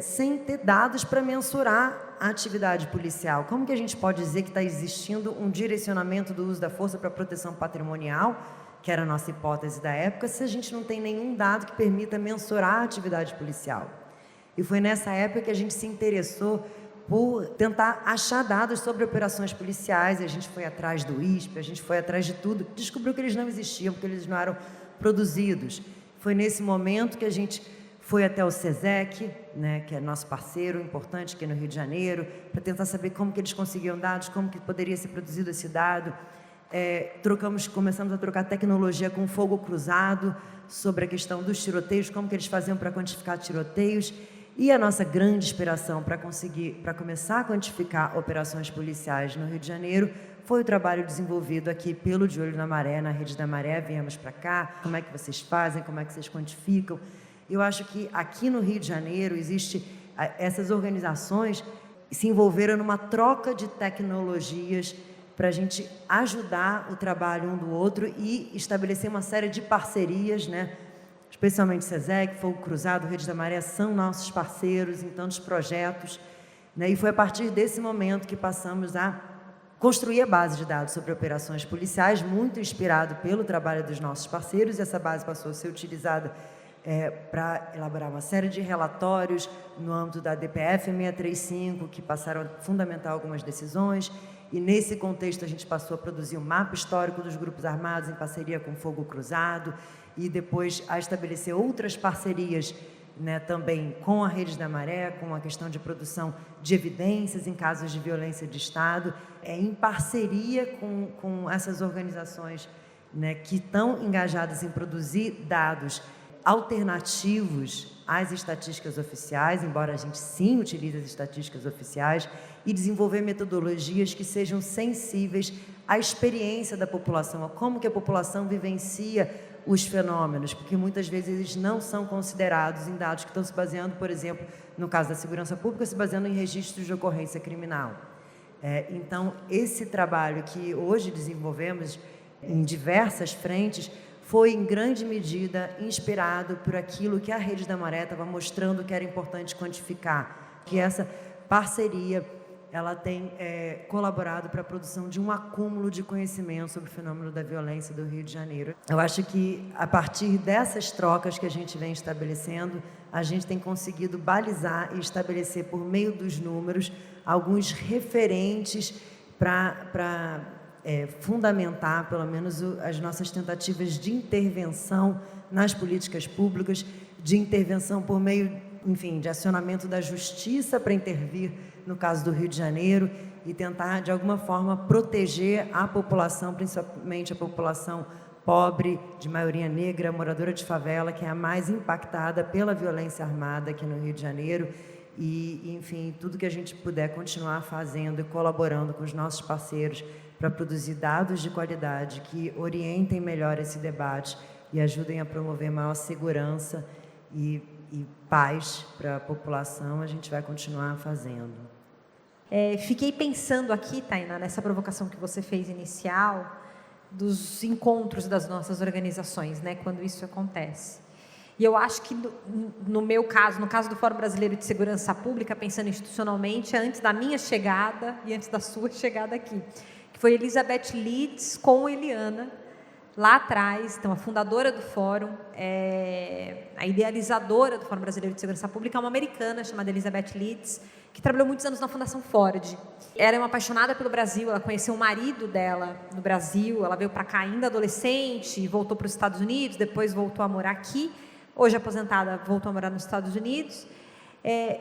sem ter dados para mensurar a atividade policial. Como que a gente pode dizer que está existindo um direcionamento do uso da força para a proteção patrimonial, que era a nossa hipótese da época, se a gente não tem nenhum dado que permita mensurar a atividade policial? E foi nessa época que a gente se interessou por tentar achar dados sobre operações policiais, a gente foi atrás do ISP, a gente foi atrás de tudo, descobriu que eles não existiam, porque eles não eram produzidos. Foi nesse momento que a gente foi até o SESEC, né, que é nosso parceiro importante aqui no Rio de Janeiro, para tentar saber como que eles conseguiam dados, como que poderia ser produzido esse dado. Começamos a trocar tecnologia com fogo cruzado sobre a questão dos tiroteios, como que eles faziam para quantificar tiroteios. E a nossa grande inspiração para começar a quantificar operações policiais no Rio de Janeiro foi o trabalho desenvolvido aqui pelo De Olho na Maré, na Rede da Maré. Viemos para cá, como é que vocês fazem, como é que vocês quantificam? Eu acho que aqui no Rio de Janeiro essas organizações se envolveram numa troca de tecnologias para a gente ajudar o trabalho um do outro e estabelecer uma série de parcerias, né? Especialmente SESEC, Fogo Cruzado, Rede da Maré, são nossos parceiros em tantos projetos, né? E foi a partir desse momento que passamos a construir a base de dados sobre operações policiais, muito inspirado pelo trabalho dos nossos parceiros, e essa base passou a ser utilizada para elaborar uma série de relatórios no âmbito da DPF 635, que passaram a fundamentar algumas decisões, e nesse contexto a gente passou a produzir um mapa histórico dos grupos armados em parceria com o Fogo Cruzado, e depois a estabelecer outras parcerias, né, também com a Rede da Maré, com a questão de produção de evidências em casos de violência de Estado, em parceria com essas organizações, né, que estão engajadas em produzir dados alternativos às estatísticas oficiais, embora a gente sim utilize as estatísticas oficiais, e desenvolver metodologias que sejam sensíveis à experiência da população, a como que a população vivencia os fenômenos, porque muitas vezes eles não são considerados em dados que estão se baseando, por exemplo, no caso da segurança pública, se baseando em registros de ocorrência criminal. Então, esse trabalho que hoje desenvolvemos em diversas frentes foi, em grande medida, inspirado por aquilo que a Rede da Maré estava mostrando que era importante quantificar, que essa parceria ela tem colaborado para a produção de um acúmulo de conhecimento sobre o fenômeno da violência do Rio de Janeiro. Eu acho que, a partir dessas trocas que a gente vem estabelecendo, a gente tem conseguido balizar e estabelecer, por meio dos números, alguns referentes para fundamentar, pelo menos, as nossas tentativas de intervenção nas políticas públicas, de intervenção por meio, enfim, de acionamento da justiça para intervir no caso do Rio de Janeiro e tentar, de alguma forma, proteger a população, principalmente a população pobre, de maioria negra, moradora de favela, que é a mais impactada pela violência armada aqui no Rio de Janeiro. E, enfim, tudo que a gente puder continuar fazendo e colaborando com os nossos parceiros para produzir dados de qualidade que orientem melhor esse debate e ajudem a promover maior segurança e paz para a população, a gente vai continuar fazendo. Fiquei pensando aqui, Tainá, nessa provocação que você fez inicial, dos encontros das nossas organizações, né, quando isso acontece. E eu acho que, no meu caso, no caso do Fórum Brasileiro de Segurança Pública, pensando institucionalmente, antes da minha chegada e antes da sua chegada aqui, que foi Elizabeth Leeds com Eliana, lá atrás, então a fundadora do Fórum, a idealizadora do Fórum Brasileiro de Segurança Pública, é uma americana chamada Elizabeth Leeds, que trabalhou muitos anos na Fundação Ford. Ela é uma apaixonada pelo Brasil, ela conheceu o marido dela no Brasil, ela veio para cá ainda adolescente, voltou para os Estados Unidos, depois voltou a morar aqui, hoje aposentada, voltou a morar nos Estados Unidos,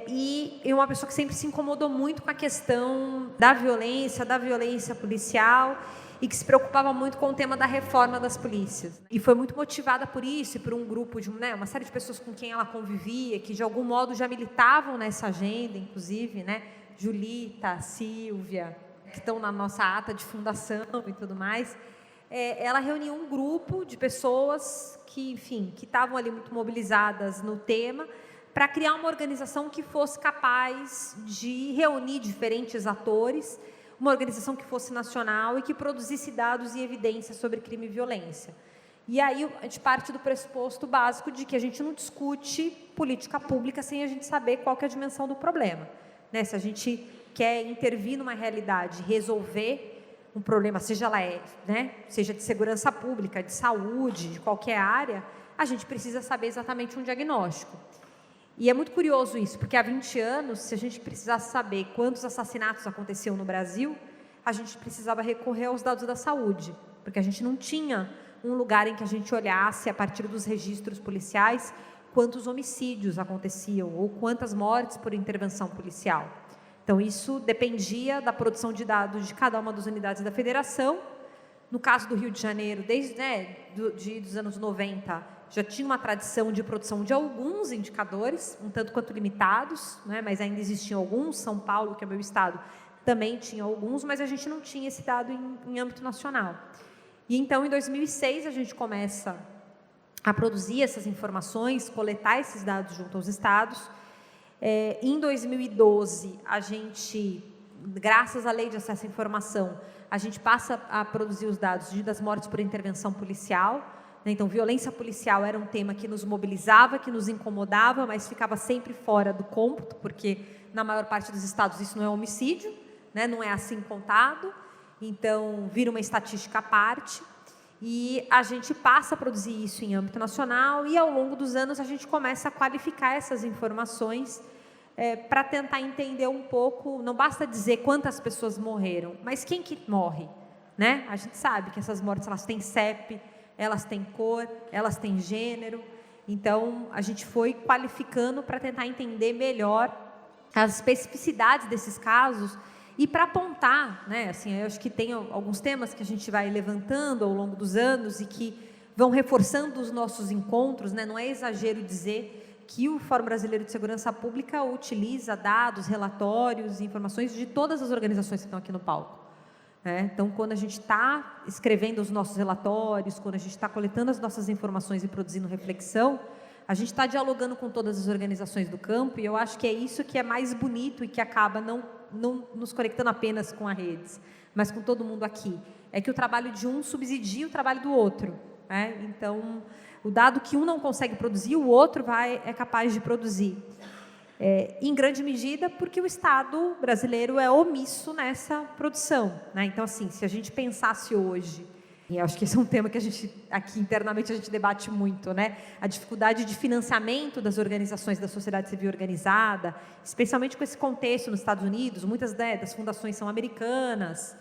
e é uma pessoa que sempre se incomodou muito com a questão da violência policial, e que se preocupava muito com o tema da reforma das polícias. E foi muito motivada por isso, e por um grupo de uma série de pessoas com quem ela convivia, que de algum modo já militavam nessa agenda, inclusive, Julita, Silvia, que estão na nossa ata de fundação e tudo mais. Ela reuniu um grupo de pessoas que estavam ali muito mobilizadas no tema, para criar uma organização que fosse capaz de reunir diferentes atores, uma organização que fosse nacional e que produzisse dados e evidências sobre crime e violência. E aí a gente parte do pressuposto básico de que a gente não discute política pública sem a gente saber qual que é a dimensão do problema. Se a gente quer intervir numa realidade, resolver um problema, seja ela seja de segurança pública, de saúde, de qualquer área, a gente precisa saber exatamente um diagnóstico. E é muito curioso isso, porque há 20 anos, se a gente precisasse saber quantos assassinatos aconteciam no Brasil, a gente precisava recorrer aos dados da saúde, porque a gente não tinha um lugar em que a gente olhasse, a partir dos registros policiais, quantos homicídios aconteciam ou quantas mortes por intervenção policial. Então, isso dependia da produção de dados de cada uma das unidades da federação. No caso do Rio de Janeiro, desde dos anos 90, já tinha uma tradição de produção de alguns indicadores, um tanto quanto limitados, mas ainda existiam alguns. São Paulo, que é o meu estado, também tinha alguns, mas a gente não tinha esse dado em âmbito nacional. E então, em 2006, a gente começa a produzir essas informações, coletar esses dados junto aos estados. Em 2012, a gente, graças à Lei de Acesso à Informação, a gente passa a produzir os dados das mortes por intervenção policial. Então, violência policial era um tema que nos mobilizava, que nos incomodava, mas ficava sempre fora do cômputo, porque na maior parte dos estados isso não é homicídio, não é assim contado, então vira uma estatística à parte, e a gente passa a produzir isso em âmbito nacional, e ao longo dos anos a gente começa a qualificar essas informações para tentar entender um pouco. Não basta dizer quantas pessoas morreram, mas quem que morre, A gente sabe que essas mortes, elas têm CEP, elas têm cor, elas têm gênero. Então, a gente foi qualificando para tentar entender melhor as especificidades desses casos e para apontar, eu acho que tem alguns temas que a gente vai levantando ao longo dos anos e que vão reforçando os nossos encontros, Não é exagero dizer que o Fórum Brasileiro de Segurança Pública utiliza dados, relatórios e informações de todas as organizações que estão aqui no palco. Então, quando a gente está escrevendo os nossos relatórios, quando a gente está coletando as nossas informações e produzindo reflexão, a gente está dialogando com todas as organizações do campo, e eu acho que é isso que é mais bonito e que acaba não nos conectando apenas com a Redes, mas com todo mundo aqui. É que o trabalho de um subsidia o trabalho do outro. Então, o dado que um não consegue produzir, o outro é capaz de produzir. Em grande medida porque o Estado brasileiro é omisso nessa produção. Então, assim, se a gente pensasse hoje, e acho que esse é um tema que a gente, aqui internamente, a gente debate muito, a dificuldade de financiamento das organizações da sociedade civil organizada, especialmente com esse contexto nos Estados Unidos. Muitas das fundações são americanas,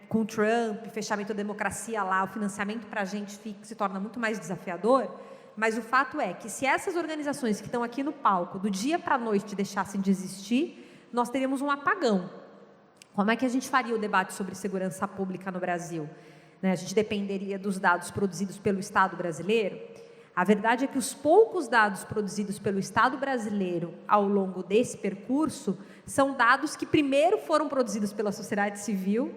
com Trump, fechamento da democracia lá, o financiamento para a gente se torna muito mais desafiador. Mas o fato é que, se essas organizações que estão aqui no palco, do dia para a noite, deixassem de existir, nós teríamos um apagão. Como é que a gente faria o debate sobre segurança pública no Brasil? A gente dependeria dos dados produzidos pelo Estado brasileiro? A verdade é que os poucos dados produzidos pelo Estado brasileiro ao longo desse percurso são dados que primeiro foram produzidos pela sociedade civil,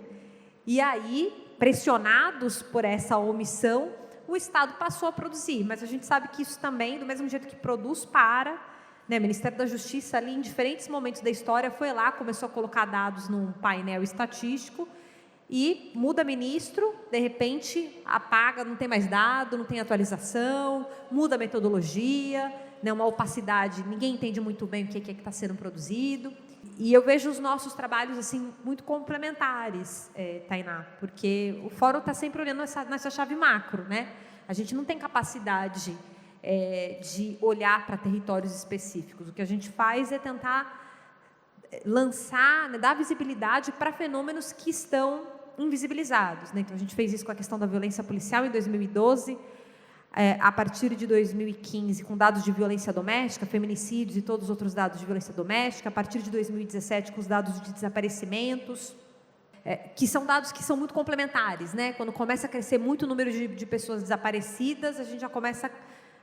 e aí, pressionados por essa omissão, o Estado passou a produzir. Mas a gente sabe que isso também, do mesmo jeito que produz o Ministério da Justiça, ali, em diferentes momentos da história, foi lá, começou a colocar dados num painel estatístico, e muda ministro, de repente apaga, não tem mais dado, não tem atualização, muda a metodologia, né, uma opacidade, ninguém entende muito bem o que está sendo produzido. E eu vejo os nossos trabalhos assim muito complementares, Tainá, porque o fórum está sempre olhando nessa chave macro, né? A gente não tem capacidade de olhar para territórios específicos. O que a gente faz é tentar lançar, né, dar visibilidade para fenômenos que estão invisibilizados, né? Então, a gente fez isso com a questão da violência policial em 2012, a partir de 2015, com dados de violência doméstica, feminicídios e todos os outros dados de violência doméstica, a partir de 2017, com os dados de desaparecimentos, que são dados que são muito complementares, né? Quando começa a crescer muito o número de pessoas desaparecidas, a gente já começa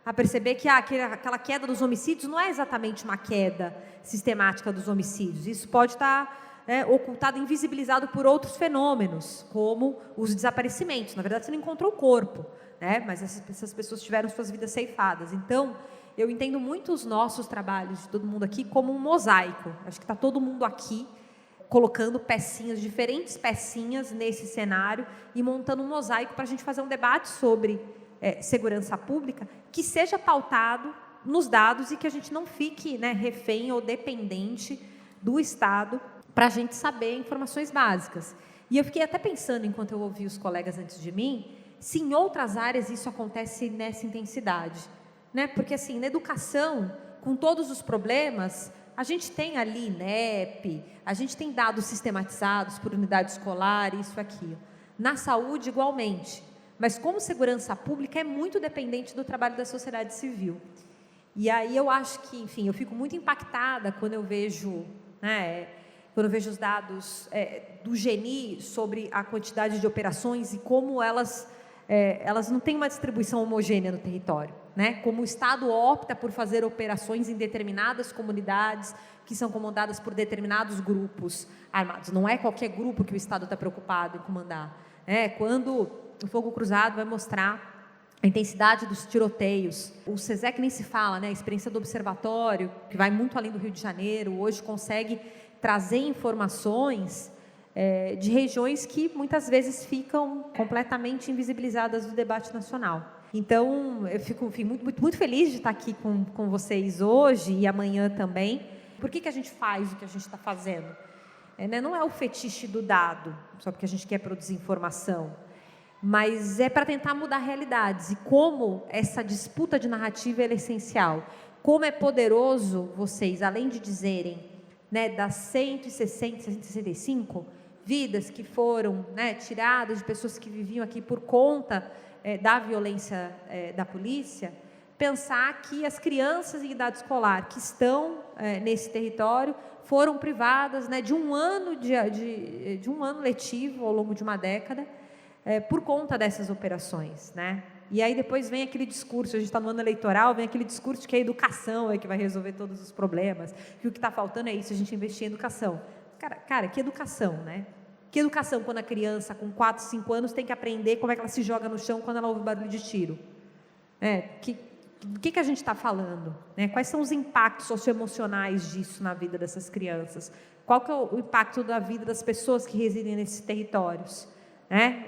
a perceber que aquela queda dos homicídios não é exatamente uma queda sistemática dos homicídios. Isso pode estar ocultado, invisibilizado por outros fenômenos, como os desaparecimentos. Na verdade, você não encontrou o corpo, né? Mas essas pessoas tiveram suas vidas ceifadas. Então, eu entendo muito os nossos trabalhos, de todo mundo aqui, como um mosaico. Acho que está todo mundo aqui colocando pecinhas, diferentes pecinhas nesse cenário e montando um mosaico para a gente fazer um debate sobre segurança pública que seja pautado nos dados e que a gente não fique, né, refém ou dependente do Estado para a gente saber informações básicas. E eu fiquei até pensando, enquanto eu ouvi os colegas antes de mim, se em outras áreas isso acontece nessa intensidade, né? Porque assim, na educação, com todos os problemas, a gente tem ali INEP, a gente tem dados sistematizados por unidade escolar, isso aqui. Na saúde, igualmente. Mas como segurança pública é muito dependente do trabalho da sociedade civil. E aí eu acho que, enfim, eu fico muito impactada quando eu vejo, né, os dados do GENI sobre a quantidade de operações e como elas não têm uma distribuição homogênea no território, né? Como o Estado opta por fazer operações em determinadas comunidades que são comandadas por determinados grupos armados. Não é qualquer grupo que o Estado está preocupado em comandar. Quando o Fogo Cruzado vai mostrar a intensidade dos tiroteios, o SESEC nem se fala, né? A experiência do observatório, que vai muito além do Rio de Janeiro, hoje consegue trazer informações de regiões que muitas vezes ficam completamente invisibilizadas do debate nacional. Então, eu fico muito feliz de estar aqui com vocês hoje e amanhã também. Por que a gente faz o que a gente está fazendo? Não é o fetiche do dado, só porque a gente quer produzir informação, mas é para tentar mudar realidades. E como essa disputa de narrativa é essencial, como é poderoso vocês, além de dizerem, né, das 160, 165 vidas que foram, né, tiradas de pessoas que viviam aqui por conta da violência da polícia, pensar que as crianças em idade escolar que estão nesse território foram privadas, né, de um ano de um ano letivo ao longo de uma década por conta dessas operações, né? E aí depois vem aquele discurso, a gente está no ano eleitoral, vem aquele discurso de que a educação é que vai resolver todos os problemas, que o que está faltando é isso, a gente investir em educação. Cara, que educação, né? Que educação quando a criança com 4, 5 anos tem que aprender como é que ela se joga no chão quando ela ouve barulho de tiro? Do que a gente está falando? Né? Quais são os impactos socioemocionais disso na vida dessas crianças? Qual que é o impacto da vida das pessoas que residem nesses territórios?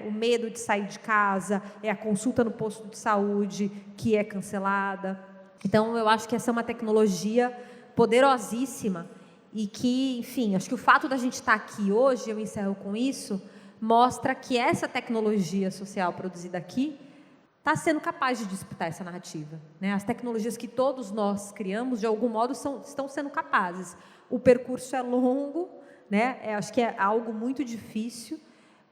O medo de sair de casa, a consulta no posto de saúde que é cancelada. Então, eu acho que essa é uma tecnologia poderosíssima e que, enfim, acho que o fato da gente estar aqui hoje, eu encerro com isso, mostra que essa tecnologia social produzida aqui está sendo capaz de disputar essa narrativa, né? As tecnologias que todos nós criamos, de algum modo, estão sendo capazes. O percurso é longo, né? Acho que é algo muito difícil,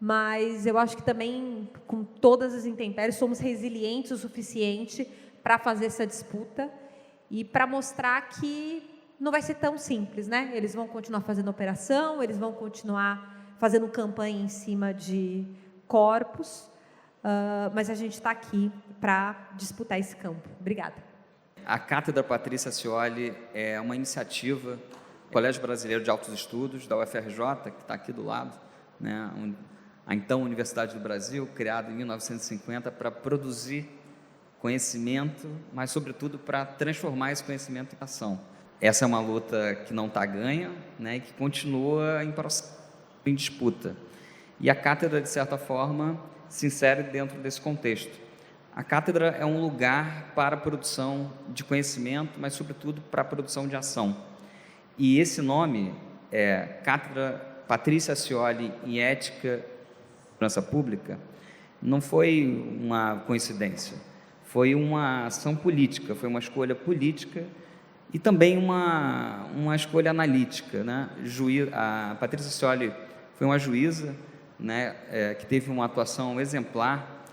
mas eu acho que também, com todas as intempéries, somos resilientes o suficiente para fazer essa disputa e para mostrar que não vai ser tão simples, né? Eles vão continuar fazendo operação, eles vão continuar fazendo campanha em cima de corpos, mas a gente está aqui para disputar esse campo. Obrigada. A Cátedra Patrícia Scioli é uma iniciativa do Colégio Brasileiro de Altos Estudos, da UFRJ, que está aqui do lado, né? A então Universidade do Brasil, criada em 1950 para produzir conhecimento, mas, sobretudo, para transformar esse conhecimento em ação. Essa é uma luta que não está ganha, né, e que continua em disputa. E a cátedra, de certa forma, se insere dentro desse contexto. A cátedra é um lugar para a produção de conhecimento, mas, sobretudo, para a produção de ação. E esse nome, Cátedra Patrícia Acioli em Ética e Segurança Pública, não foi uma coincidência, foi uma ação política, foi uma escolha política e também uma escolha analítica, né? A Patrícia Acioli foi uma juíza, né, que teve uma atuação exemplar,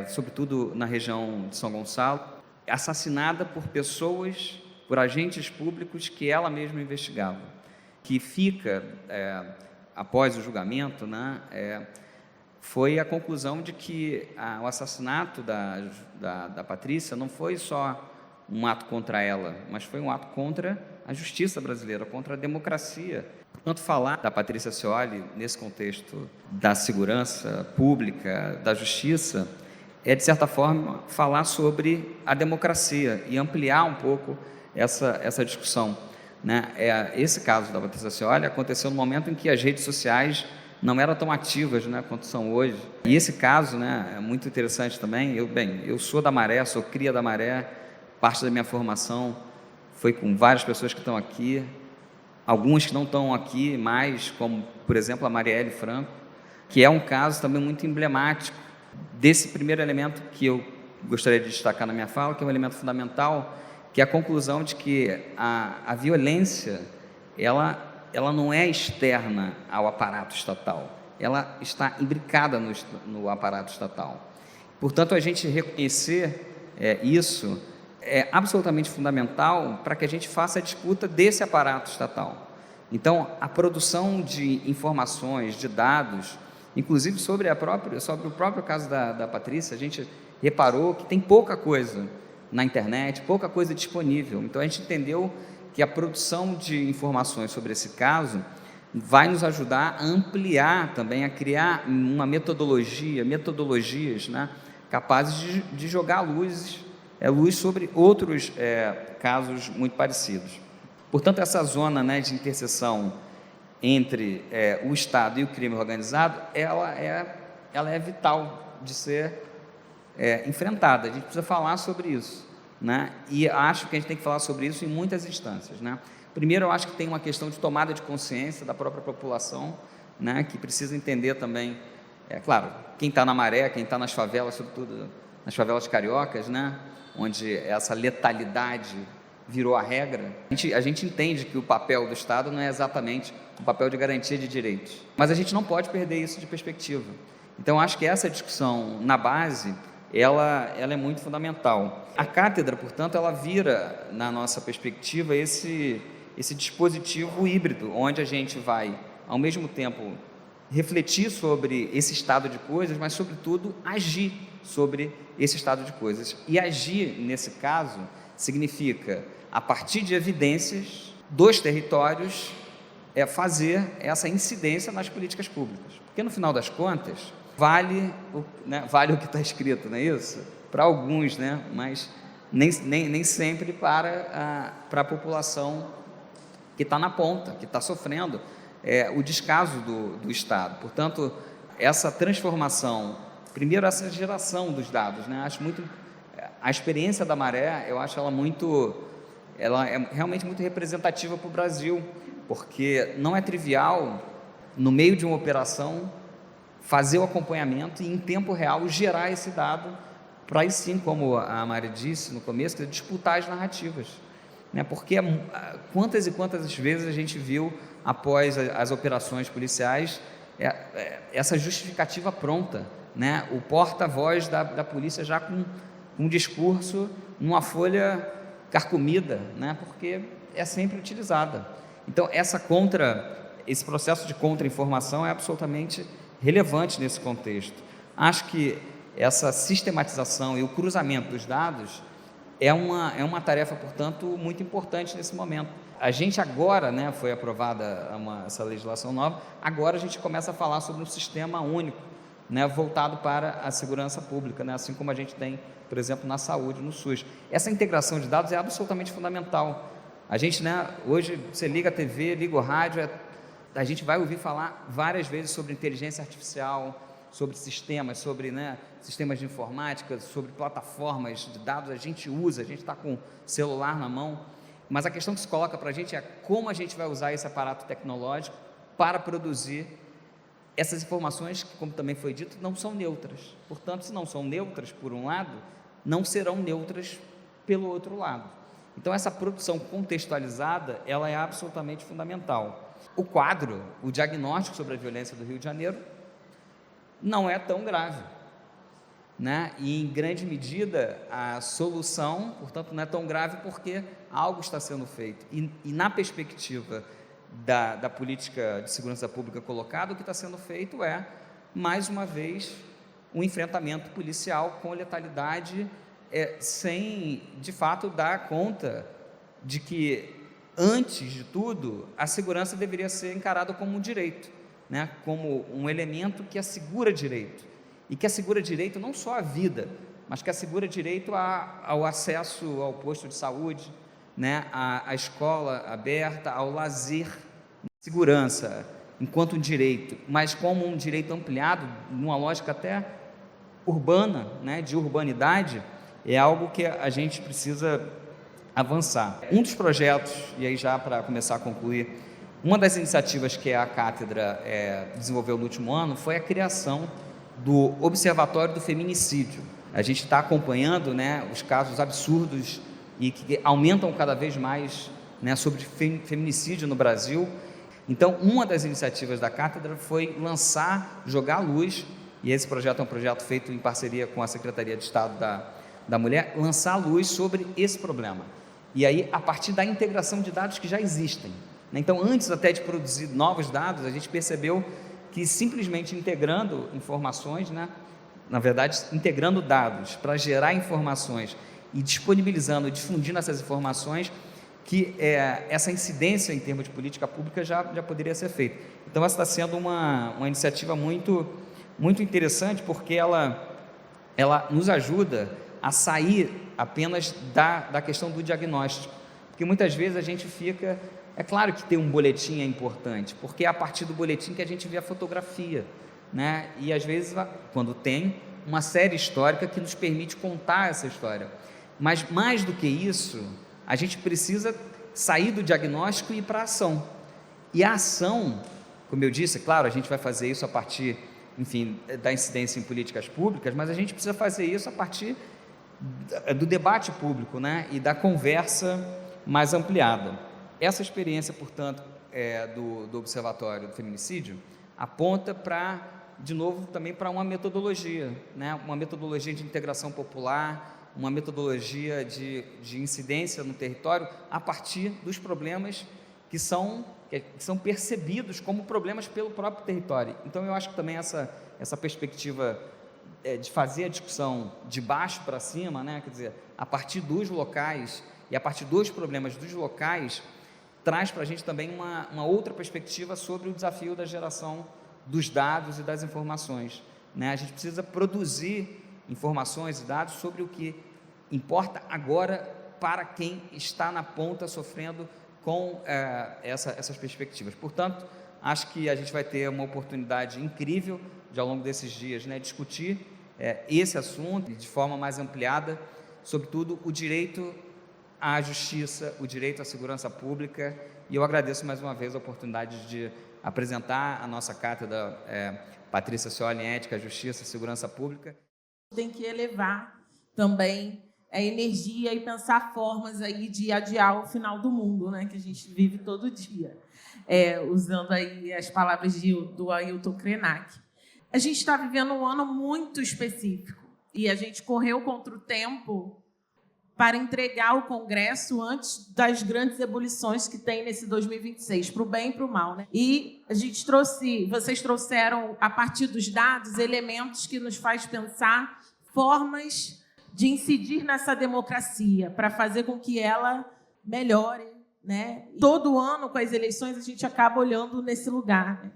sobretudo na região de São Gonçalo, assassinada por pessoas, por agentes públicos que ela mesma investigava, que fica, após o julgamento, né, foi a conclusão de que o assassinato da Patrícia não foi só um ato contra ela, mas foi um ato contra a justiça brasileira, contra a democracia. Portanto, falar da Patrícia Acioli nesse contexto da segurança pública, da justiça, de certa forma, falar sobre a democracia e ampliar um pouco essa discussão, né? Esse caso da Patrícia Acioli aconteceu no momento em que as redes sociais não eram tão ativas, né, quanto são hoje. E esse caso, né, é muito interessante também. Eu sou da Maré, sou cria da Maré, parte da minha formação foi com várias pessoas que estão aqui, alguns que não estão aqui mais, como, por exemplo, a Marielle Franco, que é um caso também muito emblemático desse primeiro elemento que eu gostaria de destacar na minha fala, que é um elemento fundamental, que é a conclusão de que a violência, ela não é externa ao aparato estatal, ela está imbricada no aparato estatal. Portanto, a gente reconhecer isso é absolutamente fundamental para que a gente faça a disputa desse aparato estatal. Então, a produção de informações, de dados, inclusive sobre o próprio caso da Patrícia, a gente reparou que tem pouca coisa na internet, pouca coisa disponível. Então, a gente entendeu que a produção de informações sobre esse caso vai nos ajudar a ampliar também, a criar uma metodologias, né, capazes de jogar luz sobre outros casos muito parecidos. Portanto, essa zona, né, de interseção entre o Estado e o crime organizado, ela é vital de ser enfrentada. A gente precisa falar sobre isso, né? E acho que a gente tem que falar sobre isso em muitas instâncias, né? Primeiro, eu acho que tem uma questão de tomada de consciência da própria população, né, que precisa entender também, claro, quem está na Maré, quem está nas favelas, sobretudo nas favelas cariocas, né, onde essa letalidade virou a regra, a gente entende que o papel do Estado não é exatamente um papel de garantia de direitos, mas a gente não pode perder isso de perspectiva. Então, acho que essa discussão na base, ela é muito fundamental. A cátedra, portanto, ela vira, na nossa perspectiva, esse dispositivo híbrido, onde a gente vai, ao mesmo tempo, refletir sobre esse estado de coisas, mas, sobretudo, agir sobre esse estado de coisas. E agir, nesse caso, significa, a partir de evidências dos territórios, fazer essa incidência nas políticas públicas. Porque, no final das contas, vale o que está escrito, não é isso? Para alguns, né? Mas nem sempre para a população que está na ponta, que está sofrendo o descaso do Estado. Portanto, essa transformação, primeiro essa geração dos dados, né? Acho muito a experiência da Maré, eu acho ela é realmente muito representativa para o Brasil, porque não é trivial, no meio de uma operação, fazer o acompanhamento e, em tempo real, gerar esse dado para aí sim, como a Mari disse no começo, disputar as narrativas, né? Porque quantas e quantas vezes a gente viu, após as operações policiais, essa justificativa pronta, né? O porta-voz da polícia já com um discurso numa folha carcomida, né? Porque é sempre utilizada. Então, esse processo de contra-informação é absolutamente relevante nesse contexto. Acho que essa sistematização e o cruzamento dos dados é uma tarefa, portanto, muito importante nesse momento. A gente agora, né, foi aprovada essa legislação nova, agora a gente começa a falar sobre um sistema único, né, voltado para a segurança pública, né, assim como a gente tem, por exemplo, na saúde, no SUS. Essa integração de dados é absolutamente fundamental. A gente, né, hoje, você liga a TV, liga o rádio, a gente vai ouvir falar várias vezes sobre inteligência artificial, sobre sistemas, sobre sistemas de informática, sobre plataformas de dados. A gente usa, a gente está com o celular na mão, mas a questão que se coloca para a gente é como a gente vai usar esse aparato tecnológico para produzir essas informações que, como também foi dito, não são neutras. Portanto, se não são neutras por um lado, não serão neutras pelo outro lado. Então, essa produção contextualizada, ela é absolutamente fundamental. O quadro, o diagnóstico sobre a violência do Rio de Janeiro, não é tão grave, né? E, em grande medida, a solução, portanto, não é tão grave porque algo está sendo feito. E na perspectiva da política de segurança pública colocada, o que está sendo feito é, mais uma vez, um enfrentamento policial com letalidade, sem, de fato, dar conta de que, antes de tudo, a segurança deveria ser encarada como um direito, né? Como um elemento que assegura direito, e que assegura direito não só à vida, mas que assegura direito ao acesso ao posto de saúde, né? À escola aberta, ao lazer. Segurança enquanto um direito, mas como um direito ampliado, numa lógica até urbana, né? De urbanidade, é algo que a gente precisa avançar. Um dos projetos, e aí já para começar a concluir, uma das iniciativas que a Cátedra desenvolveu no último ano foi a criação do Observatório do Feminicídio. A gente está acompanhando, né, os casos absurdos e que aumentam cada vez mais, né, sobre feminicídio no Brasil. Então, uma das iniciativas da Cátedra foi jogar à luz, e esse projeto é um projeto feito em parceria com a Secretaria de Estado da Mulher, lançar a luz sobre esse problema. E aí, a partir da integração de dados que já existem. Então, antes até de produzir novos dados, a gente percebeu que simplesmente integrando informações, né, na verdade, integrando dados para gerar informações e disponibilizando, difundindo essas informações, que essa incidência em termos de política pública já poderia ser feita. Então, essa está sendo uma iniciativa muito, muito interessante, porque ela nos ajuda a sair apenas da questão do diagnóstico, porque muitas vezes a gente fica... É claro que ter um boletim é importante, porque é a partir do boletim que a gente vê a fotografia, né? E às vezes, quando tem uma série histórica que nos permite contar essa história. Mas mais do que isso, a gente precisa sair do diagnóstico e ir para a ação. E a ação, como eu disse, é claro, a gente vai fazer isso a partir, enfim, da incidência em políticas públicas, mas a gente precisa fazer isso a partir do debate público, né? E da conversa mais ampliada. Essa experiência, portanto, do Observatório do Feminicídio aponta de novo, também para uma metodologia, né? Uma metodologia de integração popular, uma metodologia de incidência no território a partir dos problemas que são percebidos como problemas pelo próprio território. Então, eu acho que também essa perspectiva de fazer a discussão de baixo para cima, né? Quer dizer, a partir dos locais e a partir dos problemas dos locais, traz para a gente também uma outra perspectiva sobre o desafio da geração dos dados e das informações, né? A gente precisa produzir informações e dados sobre o que importa agora para quem está na ponta sofrendo com essas perspectivas. Portanto, acho que a gente vai ter uma oportunidade incrível de, ao longo desses dias, né, discutir esse assunto de forma mais ampliada, sobretudo o direito à justiça, o direito à segurança pública, e eu agradeço mais uma vez a oportunidade de apresentar a nossa cátedra Patrícia Scioli em Ética, Justiça e Segurança Pública. Tem que elevar também a energia e pensar formas aí de adiar o final do mundo, né, que a gente vive todo dia, usando aí as palavras do Ailton Krenak. A gente está vivendo um ano muito específico e a gente correu contra o tempo para entregar o Congresso antes das grandes ebulições que tem nesse 2026, para o bem e para o mal, né? E vocês trouxeram, a partir dos dados, elementos que nos faz pensar formas de incidir nessa democracia, para fazer com que ela melhore, né? Todo ano, com as eleições, a gente acaba olhando nesse lugar, né?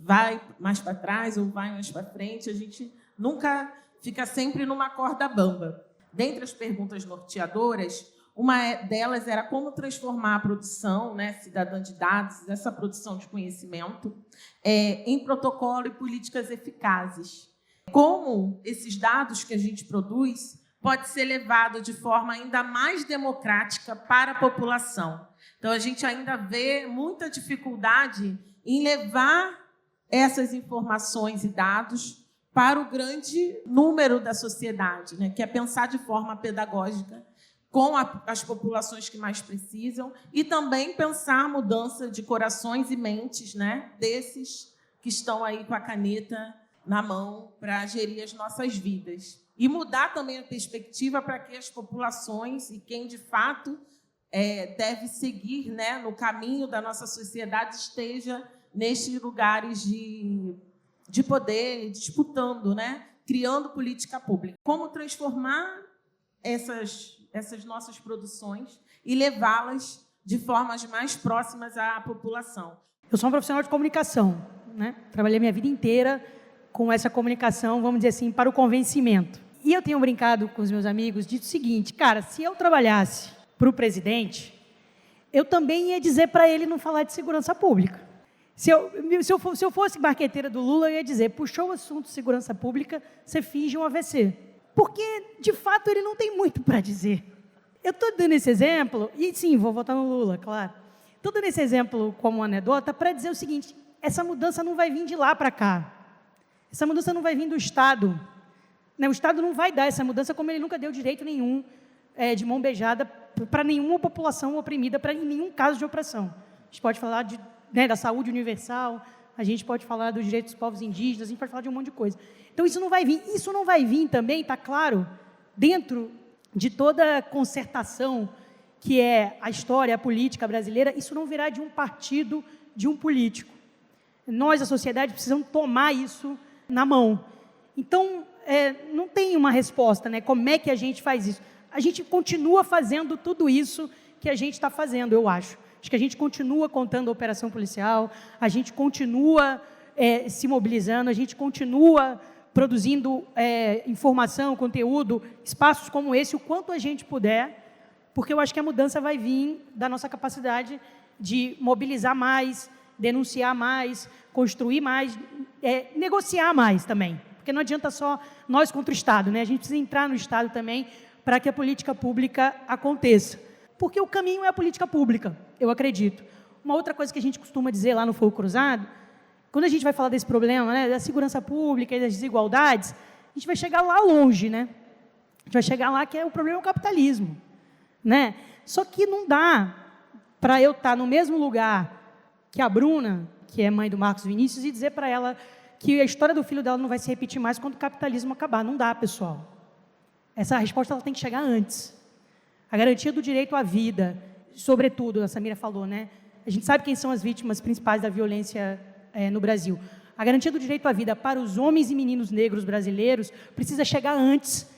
Vai mais para trás ou vai mais para frente, a gente nunca fica sempre numa corda bamba. Dentre as perguntas norteadoras, Uma delas era como transformar a produção, né, cidadã de dados, essa produção de conhecimento, em protocolo e políticas eficazes. Como esses dados que a gente produz pode ser levado de forma ainda mais democrática para a população. Então, a gente ainda vê muita dificuldade em levar essas informações e dados para o grande número da sociedade, né, que é pensar de forma pedagógica com as populações que mais precisam e também pensar a mudança de corações e mentes, né, desses que estão aí com a caneta na mão para gerir as nossas vidas. E mudar também a perspectiva para que as populações e quem, de fato, deve seguir, né, no caminho da nossa sociedade esteja nestes lugares de poder, disputando, né, criando política pública. Como transformar essas nossas produções e levá-las de formas mais próximas à população. Eu sou um profissional de comunicação, né? Trabalhei minha vida inteira com essa comunicação, vamos dizer assim, para o convencimento. E eu tenho brincado com os meus amigos, dito o seguinte, cara, se eu trabalhasse para o presidente, eu também ia dizer para ele não falar de segurança pública. Se eu fosse marqueteira do Lula, eu ia dizer, puxou o assunto de segurança pública, você finge um AVC. Porque, de fato, ele não tem muito para dizer. Eu estou dando esse exemplo, e sim, vou votar no Lula, claro. Estou dando esse exemplo como anedota para dizer o seguinte, essa mudança não vai vir de lá para cá. Essa mudança não vai vir do Estado. O Estado não vai dar essa mudança como ele nunca deu direito nenhum de mão beijada para nenhuma população oprimida, em nenhum caso de opressão. A gente pode falar da saúde universal, a gente pode falar dos direitos dos povos indígenas, a gente pode falar de um monte de coisa. Então, isso não vai vir. Isso não vai vir também, está claro, dentro de toda a concertação que é a história, a política brasileira, isso não virá de um partido, de um político. Nós, a sociedade, precisamos tomar isso na mão. Então, não tem uma resposta, né? Como é que a gente faz isso? A gente continua fazendo tudo isso que a gente está fazendo, eu acho. Acho que a gente continua contando a operação policial, a gente continua se mobilizando, a gente continua produzindo informação, conteúdo, espaços como esse, o quanto a gente puder, porque eu acho que a mudança vai vir da nossa capacidade de mobilizar mais, denunciar mais, construir mais, negociar mais também. Porque não adianta só nós contra o Estado, né? A gente precisa entrar no Estado também para que a política pública aconteça. Porque o caminho é a política pública, eu acredito. Uma outra coisa que a gente costuma dizer lá no Fogo Cruzado, quando a gente vai falar desse problema, né, da segurança pública e das desigualdades, a gente vai chegar lá longe, né? A gente vai chegar lá que o problema é o capitalismo, né? Só que não dá para eu estar no mesmo lugar que a Bruna, que é mãe do Marcos Vinícius, e dizer para ela que a história do filho dela não vai se repetir mais quando o capitalismo acabar. Não dá, pessoal. Essa resposta ela tem que chegar antes. A garantia do direito à vida, sobretudo, a Samira falou, né? A gente sabe quem são as vítimas principais da violência no Brasil. A garantia do direito à vida para os homens e meninos negros brasileiros precisa chegar antes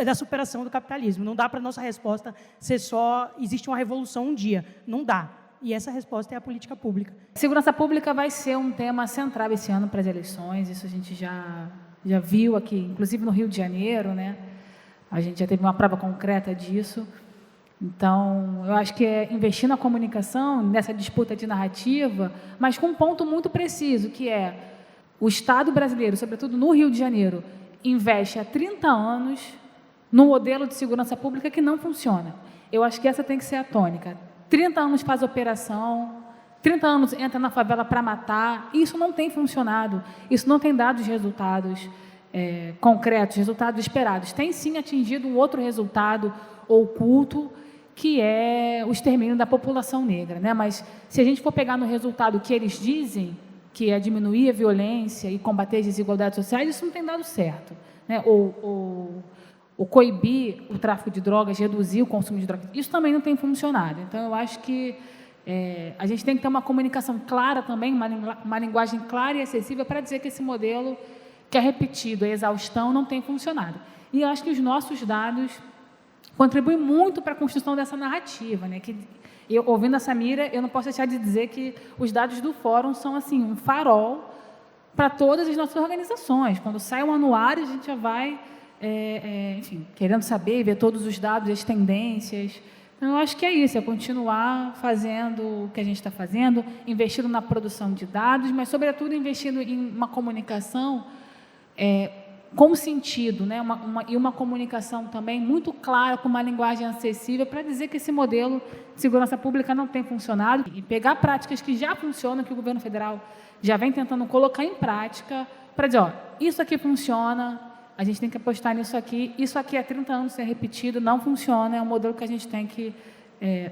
da superação do capitalismo. Não dá para a nossa resposta ser só, existe uma revolução um dia. Não dá. E essa resposta é a política pública. Segurança pública vai ser um tema central esse ano para as eleições, isso a gente já viu aqui, inclusive no Rio de Janeiro, né? A gente já teve uma prova concreta disso. Então, eu acho que é investir na comunicação, nessa disputa de narrativa, mas com um ponto muito preciso, que é o Estado brasileiro, sobretudo no Rio de Janeiro, investe há 30 anos num modelo de segurança pública que não funciona. Eu acho que essa tem que ser a tônica. 30 anos faz operação, 30 anos entra na favela para matar, e isso não tem funcionado, isso não tem dado os resultados concretos, resultados esperados. Tem sim atingido um outro resultado oculto, que é o extermínio da população negra, né? Mas se a gente for pegar no resultado que eles dizem, que é diminuir a violência e combater as desigualdades sociais, isso não tem dado certo, né? Ou coibir o tráfico de drogas, reduzir o consumo de drogas, isso também não tem funcionado. Então, eu acho que a gente tem que ter uma comunicação clara também, uma linguagem clara e acessível para dizer que esse modelo que é repetido, a exaustão, não tem funcionado. E eu acho que os nossos dados contribuem muito para a construção dessa narrativa, né? Que eu, ouvindo a Samira, eu não posso deixar de dizer que os dados do Fórum são assim um farol para todas as nossas organizações. Quando sai o anuário, a gente já vai enfim, querendo saber, ver todos os dados, as tendências. Então, eu acho que é isso, é continuar fazendo o que a gente está fazendo, investindo na produção de dados, mas, sobretudo, investindo em uma comunicação com sentido, né? E uma comunicação também muito clara, com uma linguagem acessível, para dizer que esse modelo de segurança pública não tem funcionado e pegar práticas que já funcionam, que o governo federal já vem tentando colocar em prática, para dizer, isso aqui funciona, a gente tem que apostar nisso aqui, isso aqui há 30 anos sem repetido, não funciona, é um modelo que a gente tem que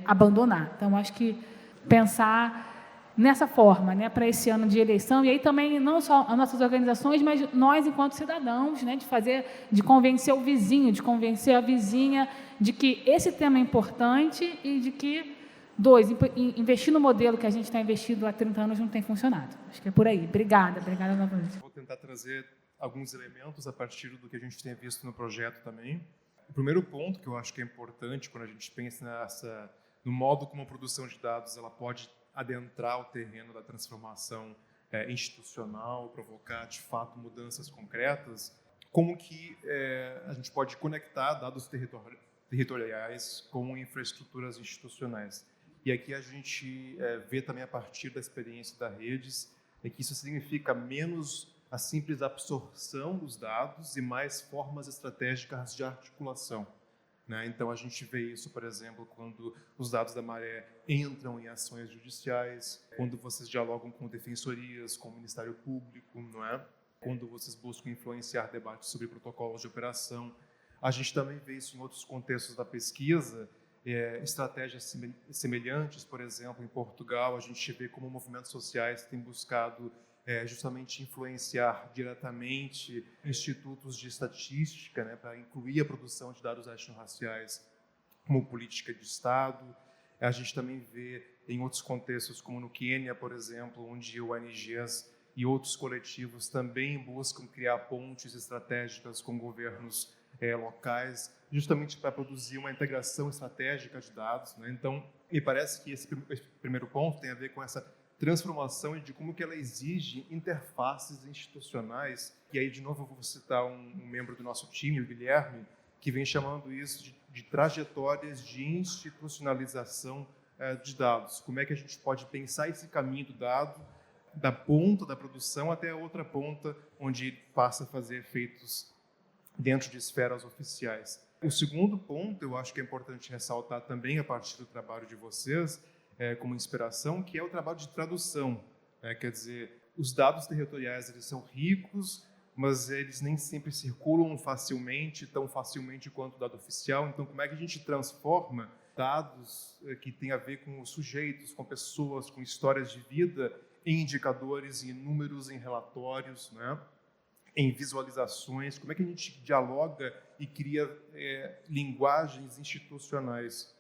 abandonar. Então, acho que pensar nessa forma, né, para esse ano de eleição, e aí também não só as nossas organizações, mas nós, enquanto cidadãos, né, de convencer o vizinho, de convencer a vizinha de que esse tema é importante e de que, investir no modelo que a gente está investido há 30 anos não tem funcionado. Acho que é por aí. Obrigada novamente. Vou tentar trazer alguns elementos a partir do que a gente tem visto no projeto também. O primeiro ponto que eu acho que é importante quando a gente pensa no modo como a produção de dados ela pode adentrar o terreno da transformação institucional, provocar, de fato, mudanças concretas, como que a gente pode conectar dados territoriais com infraestruturas institucionais. E aqui a gente vê também, a partir da experiência da Redes, que isso significa menos a simples absorção dos dados e mais formas estratégicas de articulação. Então, a gente vê isso, por exemplo, quando os dados da Maré entram em ações judiciais, quando vocês dialogam com defensorias, com o Ministério Público, não é? Quando vocês buscam influenciar debates sobre protocolos de operação. A gente também vê isso em outros contextos da pesquisa, estratégias semelhantes, por exemplo, em Portugal, a gente vê como movimentos sociais têm buscado justamente influenciar diretamente institutos de estatística, né, para incluir a produção de dados étnico-raciais como política de Estado. A gente também vê em outros contextos, como no Quênia, por exemplo, onde ONGs e outros coletivos também buscam criar pontes estratégicas com governos locais, justamente para produzir uma integração estratégica de dados, né? Então, me parece que esse primeiro ponto tem a ver com essa transformação e de como que ela exige interfaces institucionais. E aí, de novo, eu vou citar um membro do nosso time, o Guilherme, que vem chamando isso de trajetórias de institucionalização de dados. Como é que a gente pode pensar esse caminho do dado, da ponta da produção até a outra ponta, onde passa a fazer efeitos dentro de esferas oficiais. O segundo ponto, eu acho que é importante ressaltar também, a partir do trabalho de vocês, como inspiração, que é o trabalho de tradução. Quer dizer, os dados territoriais eles são ricos, mas eles nem sempre circulam facilmente, tão facilmente quanto o dado oficial. Então, como é que a gente transforma dados que têm a ver com os sujeitos, com pessoas, com histórias de vida, em indicadores, em números, em relatórios, né? Em visualizações? Como é que a gente dialoga e cria linguagens institucionais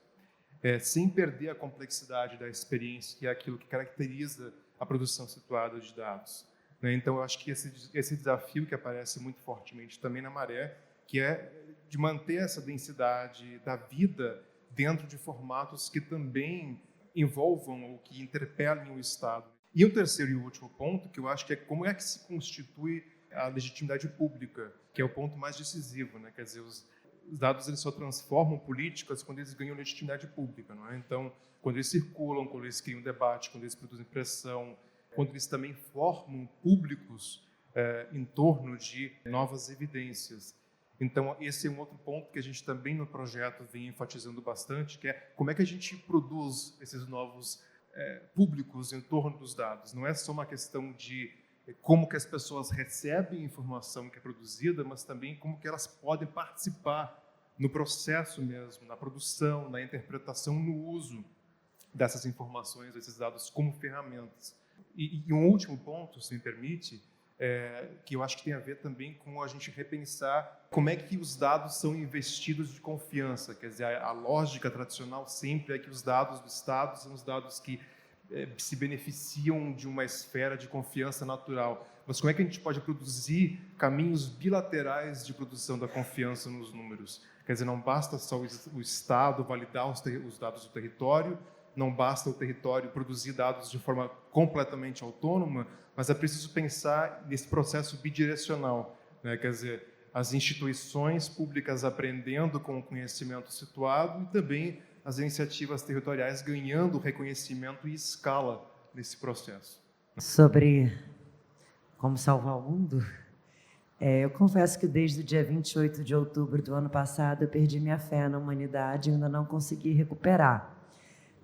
sem perder a complexidade da experiência, que é aquilo que caracteriza a produção situada de dados, né? Então, eu acho que esse desafio que aparece muito fortemente também na Maré, que é de manter essa densidade da vida dentro de formatos que também envolvam ou que interpelem o Estado. E o terceiro e último ponto, que eu acho que é como é que se constitui a legitimidade pública, que é o ponto mais decisivo, né? Quer dizer, os dados eles só transformam políticas quando eles ganham legitimidade pública, não é? Então, quando eles circulam, quando eles criam debate, quando eles produzem pressão, quando eles também formam públicos em torno de novas evidências. Então, esse é um outro ponto que a gente também no projeto vem enfatizando bastante, que é como é que a gente produz esses novos públicos em torno dos dados. Não é só uma questão de como que as pessoas recebem a informação que é produzida, mas também como que elas podem participar no processo mesmo, na produção, na interpretação, no uso dessas informações, desses dados como ferramentas. E um último ponto, se me permite, que eu acho que tem a ver também com a gente repensar como é que os dados são investidos de confiança. Quer dizer, a lógica tradicional sempre é que os dados do Estado são os dados que se beneficiam de uma esfera de confiança natural. Mas como é que a gente pode produzir caminhos bilaterais de produção da confiança nos números? Quer dizer, não basta só o Estado validar os dados do território, não basta o território produzir dados de forma completamente autônoma, mas é preciso pensar nesse processo bidirecional, né? Quer dizer, as instituições públicas aprendendo com o conhecimento situado e também as iniciativas territoriais ganhando reconhecimento e escala nesse processo. Sobre como salvar o mundo, eu confesso que desde o dia 28 de outubro do ano passado eu perdi minha fé na humanidade e ainda não consegui recuperar.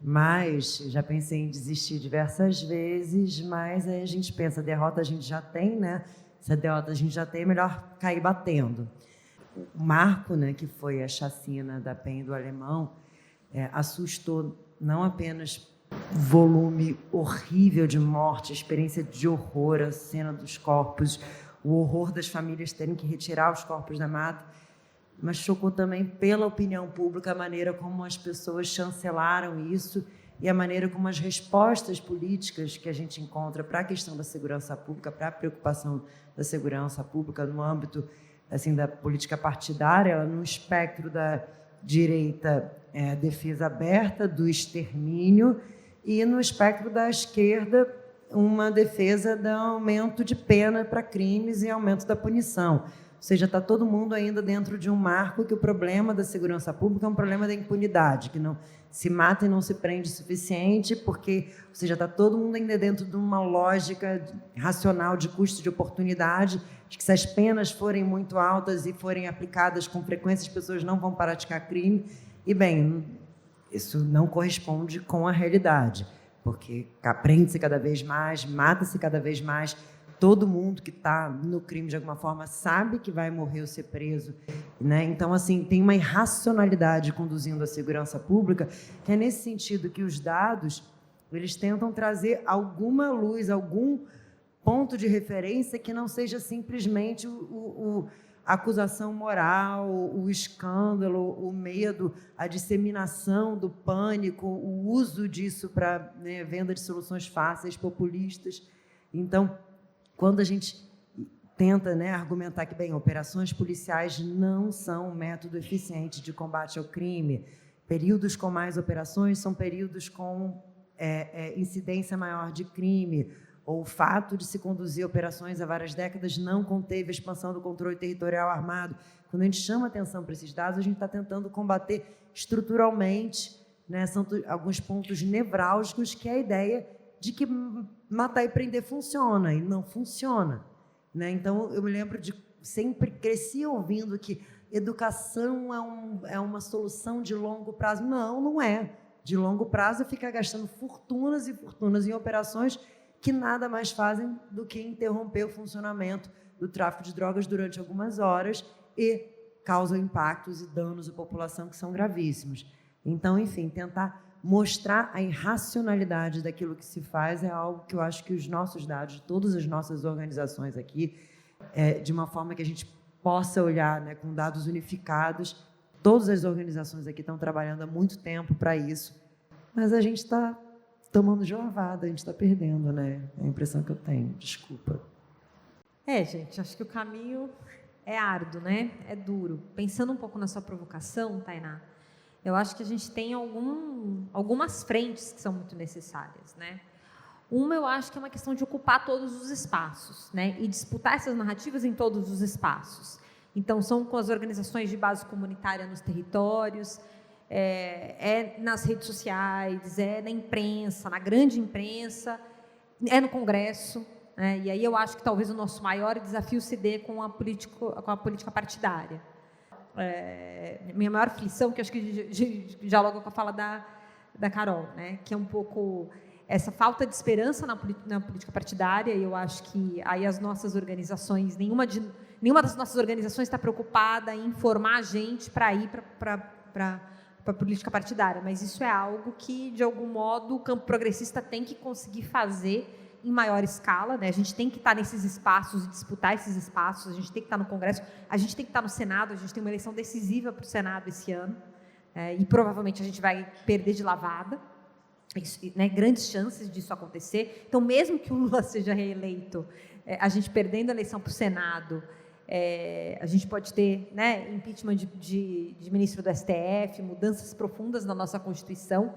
Mas já pensei em desistir diversas vezes, mas aí a gente pensa, derrota a gente já tem, né? Se a derrota a gente já tem, é melhor cair batendo. O marco, né, que foi a chacina da PEN do Alemão, assustou não apenas o volume horrível de morte, a experiência de horror, a cena dos corpos, o horror das famílias terem que retirar os corpos da mata, mas chocou também pela opinião pública a maneira como as pessoas chancelaram isso e a maneira como as respostas políticas que a gente encontra para a questão da segurança pública, para a preocupação da segurança pública no âmbito assim, da política partidária, no espectro da direita, defesa aberta do extermínio, e no espectro da esquerda, uma defesa do aumento de pena para crimes e aumento da punição. Ou seja, está todo mundo ainda dentro de um marco que o problema da segurança pública é um problema da impunidade, que não se mata e não se prende o suficiente, porque, ou seja, está todo mundo ainda dentro de uma lógica racional de custo de oportunidade, de que se as penas forem muito altas e forem aplicadas com frequência, as pessoas não vão praticar crime. E, bem, isso não corresponde com a realidade, porque aprende-se cada vez mais, mata-se cada vez mais. Todo mundo que está no crime, de alguma forma, sabe que vai morrer ou ser preso, né? Então, assim, tem uma irracionalidade conduzindo a segurança pública, que é nesse sentido que os dados, eles tentam trazer alguma luz, algum ponto de referência que não seja simplesmente a acusação moral, o escândalo, o medo, a disseminação do pânico, o uso disso para, né, venda de soluções fáceis, populistas. Então, quando a gente tenta, né, argumentar que, bem, operações policiais não são um método eficiente de combate ao crime, períodos com mais operações são períodos com incidência maior de crime, ou o fato de se conduzir operações há várias décadas não conteve a expansão do controle territorial armado. Quando a gente chama atenção para esses dados, a gente está tentando combater estruturalmente, né, são alguns pontos nevrálgicos, que é a ideia de que matar e prender funciona, e não funciona, né? Então, eu me lembro de sempre cresci ouvindo que educação é uma solução de longo prazo. Não, não é. De longo prazo é ficar gastando fortunas e fortunas em operações que nada mais fazem do que interromper o funcionamento do tráfico de drogas durante algumas horas e causam impactos e danos à população que são gravíssimos. Então, enfim, tentar mostrar a irracionalidade daquilo que se faz é algo que eu acho que os nossos dados, de todas as nossas organizações aqui, de uma forma que a gente possa olhar, né, com dados unificados. Todas as organizações aqui estão trabalhando há muito tempo para isso, mas a gente está tomando de lavada, a gente está perdendo, né? É a impressão que eu tenho. Desculpa. Gente, acho que o caminho é árduo, né? É duro. Pensando um pouco na sua provocação, Tainá, eu acho que a gente tem algumas frentes que são muito necessárias, né? Uma, eu acho que é uma questão de ocupar todos os espaços, né? E disputar essas narrativas em todos os espaços. Então, são com as organizações de base comunitária nos territórios, nas redes sociais, na imprensa, na grande imprensa, no Congresso, né? E aí eu acho que talvez o nosso maior desafio se dê com a política partidária. Minha maior aflição, que eu acho que dialoga com a fala da Carol, né? Que é um pouco essa falta de esperança na política partidária, e eu acho que aí as nossas organizações, nenhuma das nossas organizações está preocupada em informar a gente para ir para a política partidária, mas isso é algo que, de algum modo, o campo progressista tem que conseguir fazer em maior escala, né? A gente tem que estar nesses espaços e disputar esses espaços, a gente tem que estar no Congresso, a gente tem que estar no Senado, a gente tem uma eleição decisiva para o Senado esse ano, e provavelmente a gente vai perder de lavada, né? Grandes chances disso acontecer. Então, mesmo que o Lula seja reeleito, a gente perdendo a eleição para o Senado, a gente pode ter, né, impeachment de ministro do STF, mudanças profundas na nossa Constituição.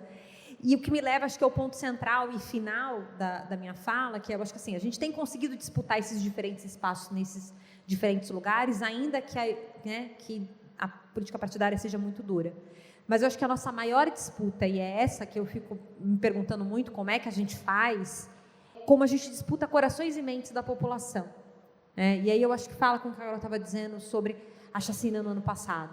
E o que me leva, acho que é o ponto central e final da minha fala, que eu acho que assim, a gente tem conseguido disputar esses diferentes espaços nesses diferentes lugares, ainda que a política partidária seja muito dura. Mas eu acho que a nossa maior disputa, e é essa que eu fico me perguntando muito, como é que a gente faz, como a gente disputa corações e mentes da população. E aí eu acho que fala com o que a Carol estava dizendo sobre a chacina no ano passado.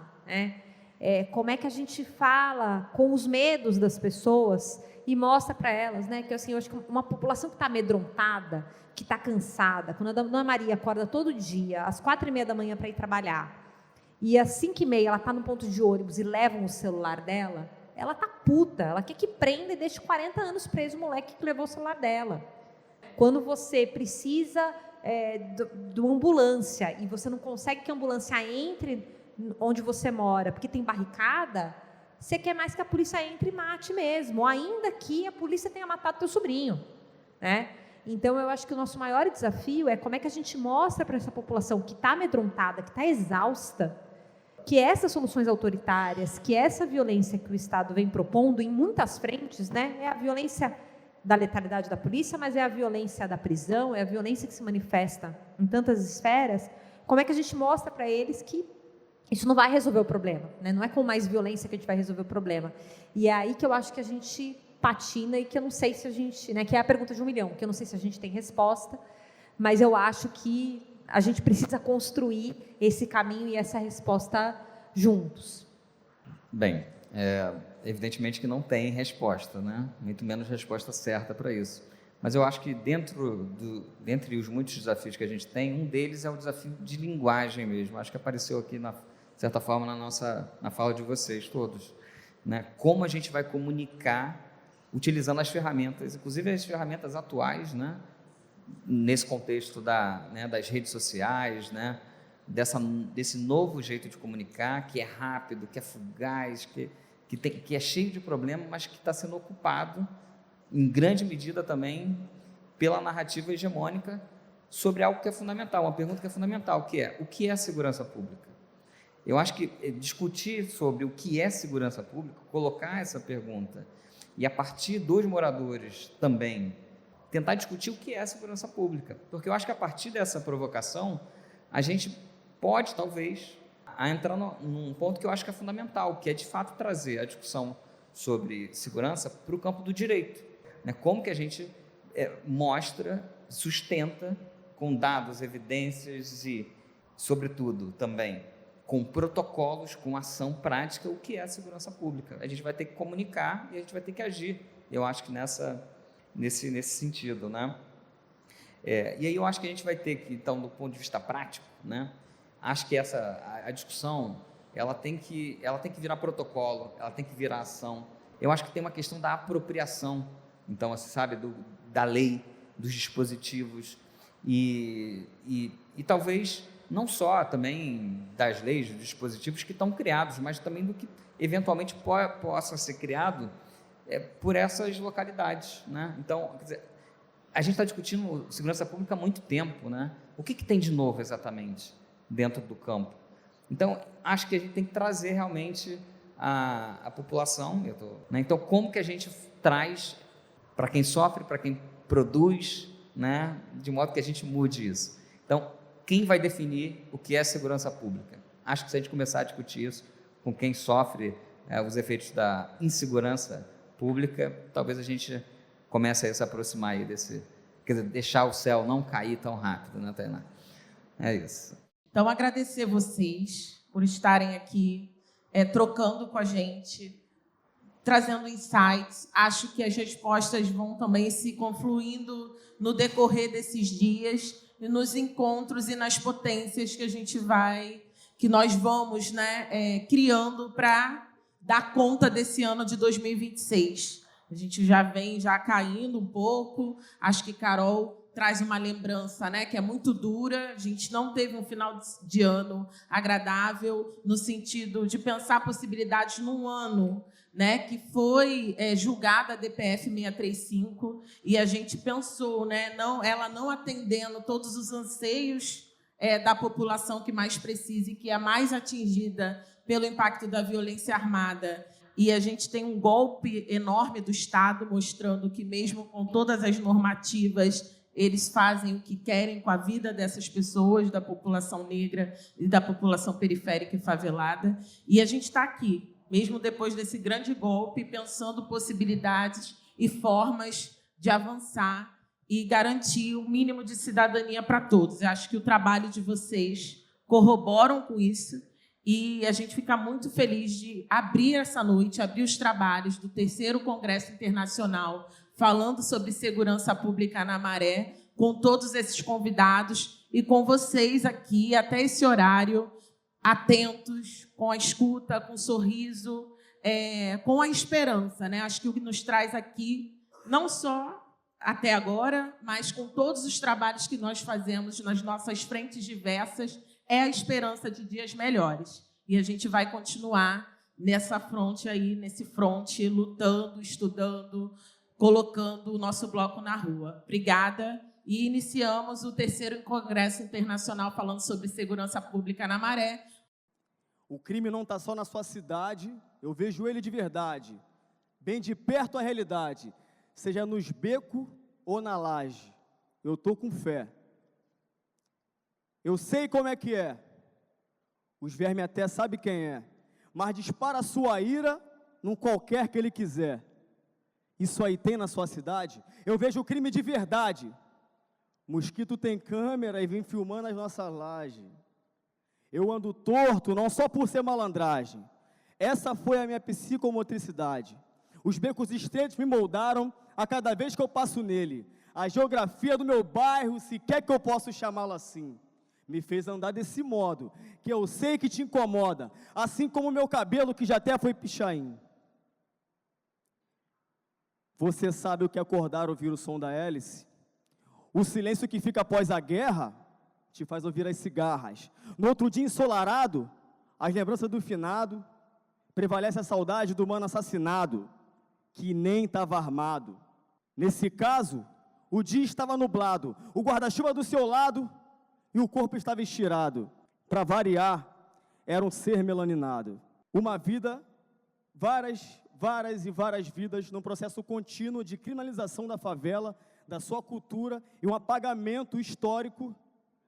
Como é que a gente fala com os medos das pessoas e mostra para elas, que assim, eu acho que uma população que está amedrontada, que está cansada, quando a Dona Maria acorda todo dia, às 4h30 da manhã para ir trabalhar, e às 5h30 ela está no ponto de ônibus e levam o celular dela, ela está puta, ela quer que prenda e deixe 40 anos preso o moleque que levou o celular dela. Quando você precisa de uma ambulância e você não consegue que a ambulância entre onde você mora, porque tem barricada, você quer mais que a polícia entre e mate mesmo, ainda que a polícia tenha matado teu sobrinho, Então, eu acho que o nosso maior desafio é como é que a gente mostra para essa população que está amedrontada, que está exausta, que essas soluções autoritárias, que essa violência que o Estado vem propondo em muitas frentes, é a violência da letalidade da polícia, mas é a violência da prisão, é a violência que se manifesta em tantas esferas. Como é que a gente mostra para eles que isso não vai resolver o problema, Não é com mais violência que a gente vai resolver o problema. E é aí que eu acho que a gente patina e que eu não sei se a gente, que é a pergunta de 1 milhão, que eu não sei se a gente tem resposta, mas eu acho que a gente precisa construir esse caminho e essa resposta juntos. Bem, evidentemente que não tem resposta, muito menos resposta certa para isso. Mas eu acho que dentre os muitos desafios que a gente tem, um deles é o desafio de linguagem mesmo. Acho que apareceu aqui, de certa forma, na fala de vocês todos. Como a gente vai comunicar utilizando as ferramentas, inclusive as ferramentas atuais, nesse contexto das redes sociais, desse novo jeito de comunicar, que é rápido, que é fugaz, que é cheio de problemas, mas que está sendo ocupado, em grande medida também, pela narrativa hegemônica sobre algo que é fundamental, uma pergunta que é fundamental, que é: o que é segurança pública? Eu acho que discutir sobre o que é segurança pública, colocar essa pergunta, e a partir dos moradores também, tentar discutir o que é segurança pública, porque eu acho que a partir dessa provocação, a gente pode, talvez, entrar num ponto que eu acho que é fundamental, que é, de fato, trazer a discussão sobre segurança para o campo do direito. Como que a gente mostra, sustenta, com dados, evidências e, sobretudo, também com protocolos, com ação prática, o que é a segurança pública. A gente vai ter que comunicar e a gente vai ter que agir, eu acho que nesse sentido. E aí eu acho que a gente vai ter que, então, do ponto de vista prático, acho que a discussão ela tem que virar protocolo, ela tem que virar ação. Eu acho que tem uma questão da apropriação, então, você sabe, da lei, dos dispositivos, e talvez não só também das leis, dos dispositivos que estão criados, mas também do que eventualmente possa ser criado por essas localidades. Então, quer dizer, a gente está discutindo segurança pública há muito tempo. O que tem de novo exatamente dentro do campo? Então, acho que a gente tem que trazer realmente a população. Então, como que a gente traz para quem sofre, para quem produz, de modo que a gente mude isso? Então, quem vai definir o que é segurança pública? Acho que se a gente começar a discutir isso com quem sofre os efeitos da insegurança pública, talvez a gente comece a se aproximar aí quer dizer, deixar o céu não cair tão rápido, Tainá? É isso. Então, agradecer vocês por estarem aqui, trocando com a gente, trazendo insights. Acho que as respostas vão também se confluindo no decorrer desses dias e nos encontros e nas potências que nós vamos criando para dar conta desse ano de 2026. A gente já vem caindo um pouco. Acho que Carol traz uma lembrança, que é muito dura. A gente não teve um final de ano agradável no sentido de pensar possibilidades num ano, que foi julgada a DPF 635, e a gente pensou, ela não atendendo todos os anseios da população que mais precisa e que é mais atingida pelo impacto da violência armada. E a gente tem um golpe enorme do Estado mostrando que, mesmo com todas as normativas, eles fazem o que querem com a vida dessas pessoas, da população negra e da população periférica e favelada. E a gente está aqui, mesmo depois desse grande golpe, pensando possibilidades e formas de avançar e garantir o mínimo de cidadania para todos. Eu acho que o trabalho de vocês corroboram com isso e a gente fica muito feliz de abrir essa noite, abrir os trabalhos do 3º Congresso Internacional falando sobre segurança pública na Maré, com todos esses convidados e com vocês aqui, até esse horário, atentos, com a escuta, com o sorriso, com a esperança, né? Acho que o que nos traz aqui, não só até agora, mas com todos os trabalhos que nós fazemos nas nossas frentes diversas, é a esperança de dias melhores. E a gente vai continuar nessa fronte aí, nesse fronte, lutando, estudando, colocando o nosso bloco na rua. Obrigada. E iniciamos o 3º Congresso Internacional falando sobre segurança pública na Maré. O crime não está só na sua cidade, eu vejo ele de verdade, bem de perto a realidade, seja nos becos ou na laje. Eu estou com fé. Eu sei como é que é. Os vermes até sabem quem é, mas dispara a sua ira num qualquer que ele quiser. Isso aí tem na sua cidade? Eu vejo o crime de verdade. Mosquito tem câmera e vem filmando as nossas lajes. Eu ando torto, não só por ser malandragem. Essa foi a minha psicomotricidade. Os becos estreitos me moldaram a cada vez que eu passo nele. A geografia do meu bairro, se quer que eu possa chamá-lo assim, me fez andar desse modo, que eu sei que te incomoda, assim como o meu cabelo, que já até foi pichain. Você sabe o que é acordar ouvir o som da hélice? O silêncio que fica após a guerra te faz ouvir as cigarras. No outro dia ensolarado, as lembranças do finado, prevalece a saudade do mano assassinado, que nem estava armado. Nesse caso, o dia estava nublado, o guarda-chuva do seu lado e o corpo estava estirado. Para variar, era um ser melaninado. Uma vida, várias e várias vidas num processo contínuo de criminalização da favela, da sua cultura e um apagamento histórico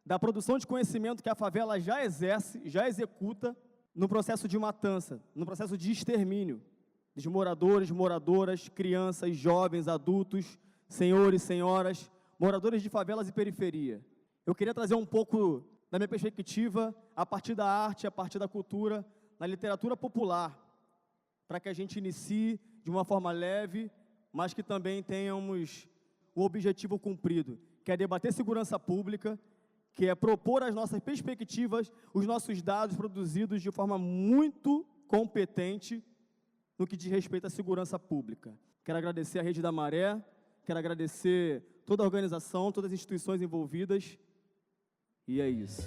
da produção de conhecimento que a favela já exerce, já executa, no processo de matança, no processo de extermínio de moradores, moradoras, crianças, jovens, adultos, senhores, senhoras, moradores de favelas e periferia. Eu queria trazer um pouco da minha perspectiva, a partir da arte, a partir da cultura, na literatura popular, para que a gente inicie de uma forma leve, mas que também tenhamos o objetivo cumprido, que é debater segurança pública, que é propor as nossas perspectivas, os nossos dados produzidos de forma muito competente no que diz respeito à segurança pública. Quero agradecer a Rede da Maré, quero agradecer toda a organização, todas as instituições envolvidas, e é isso.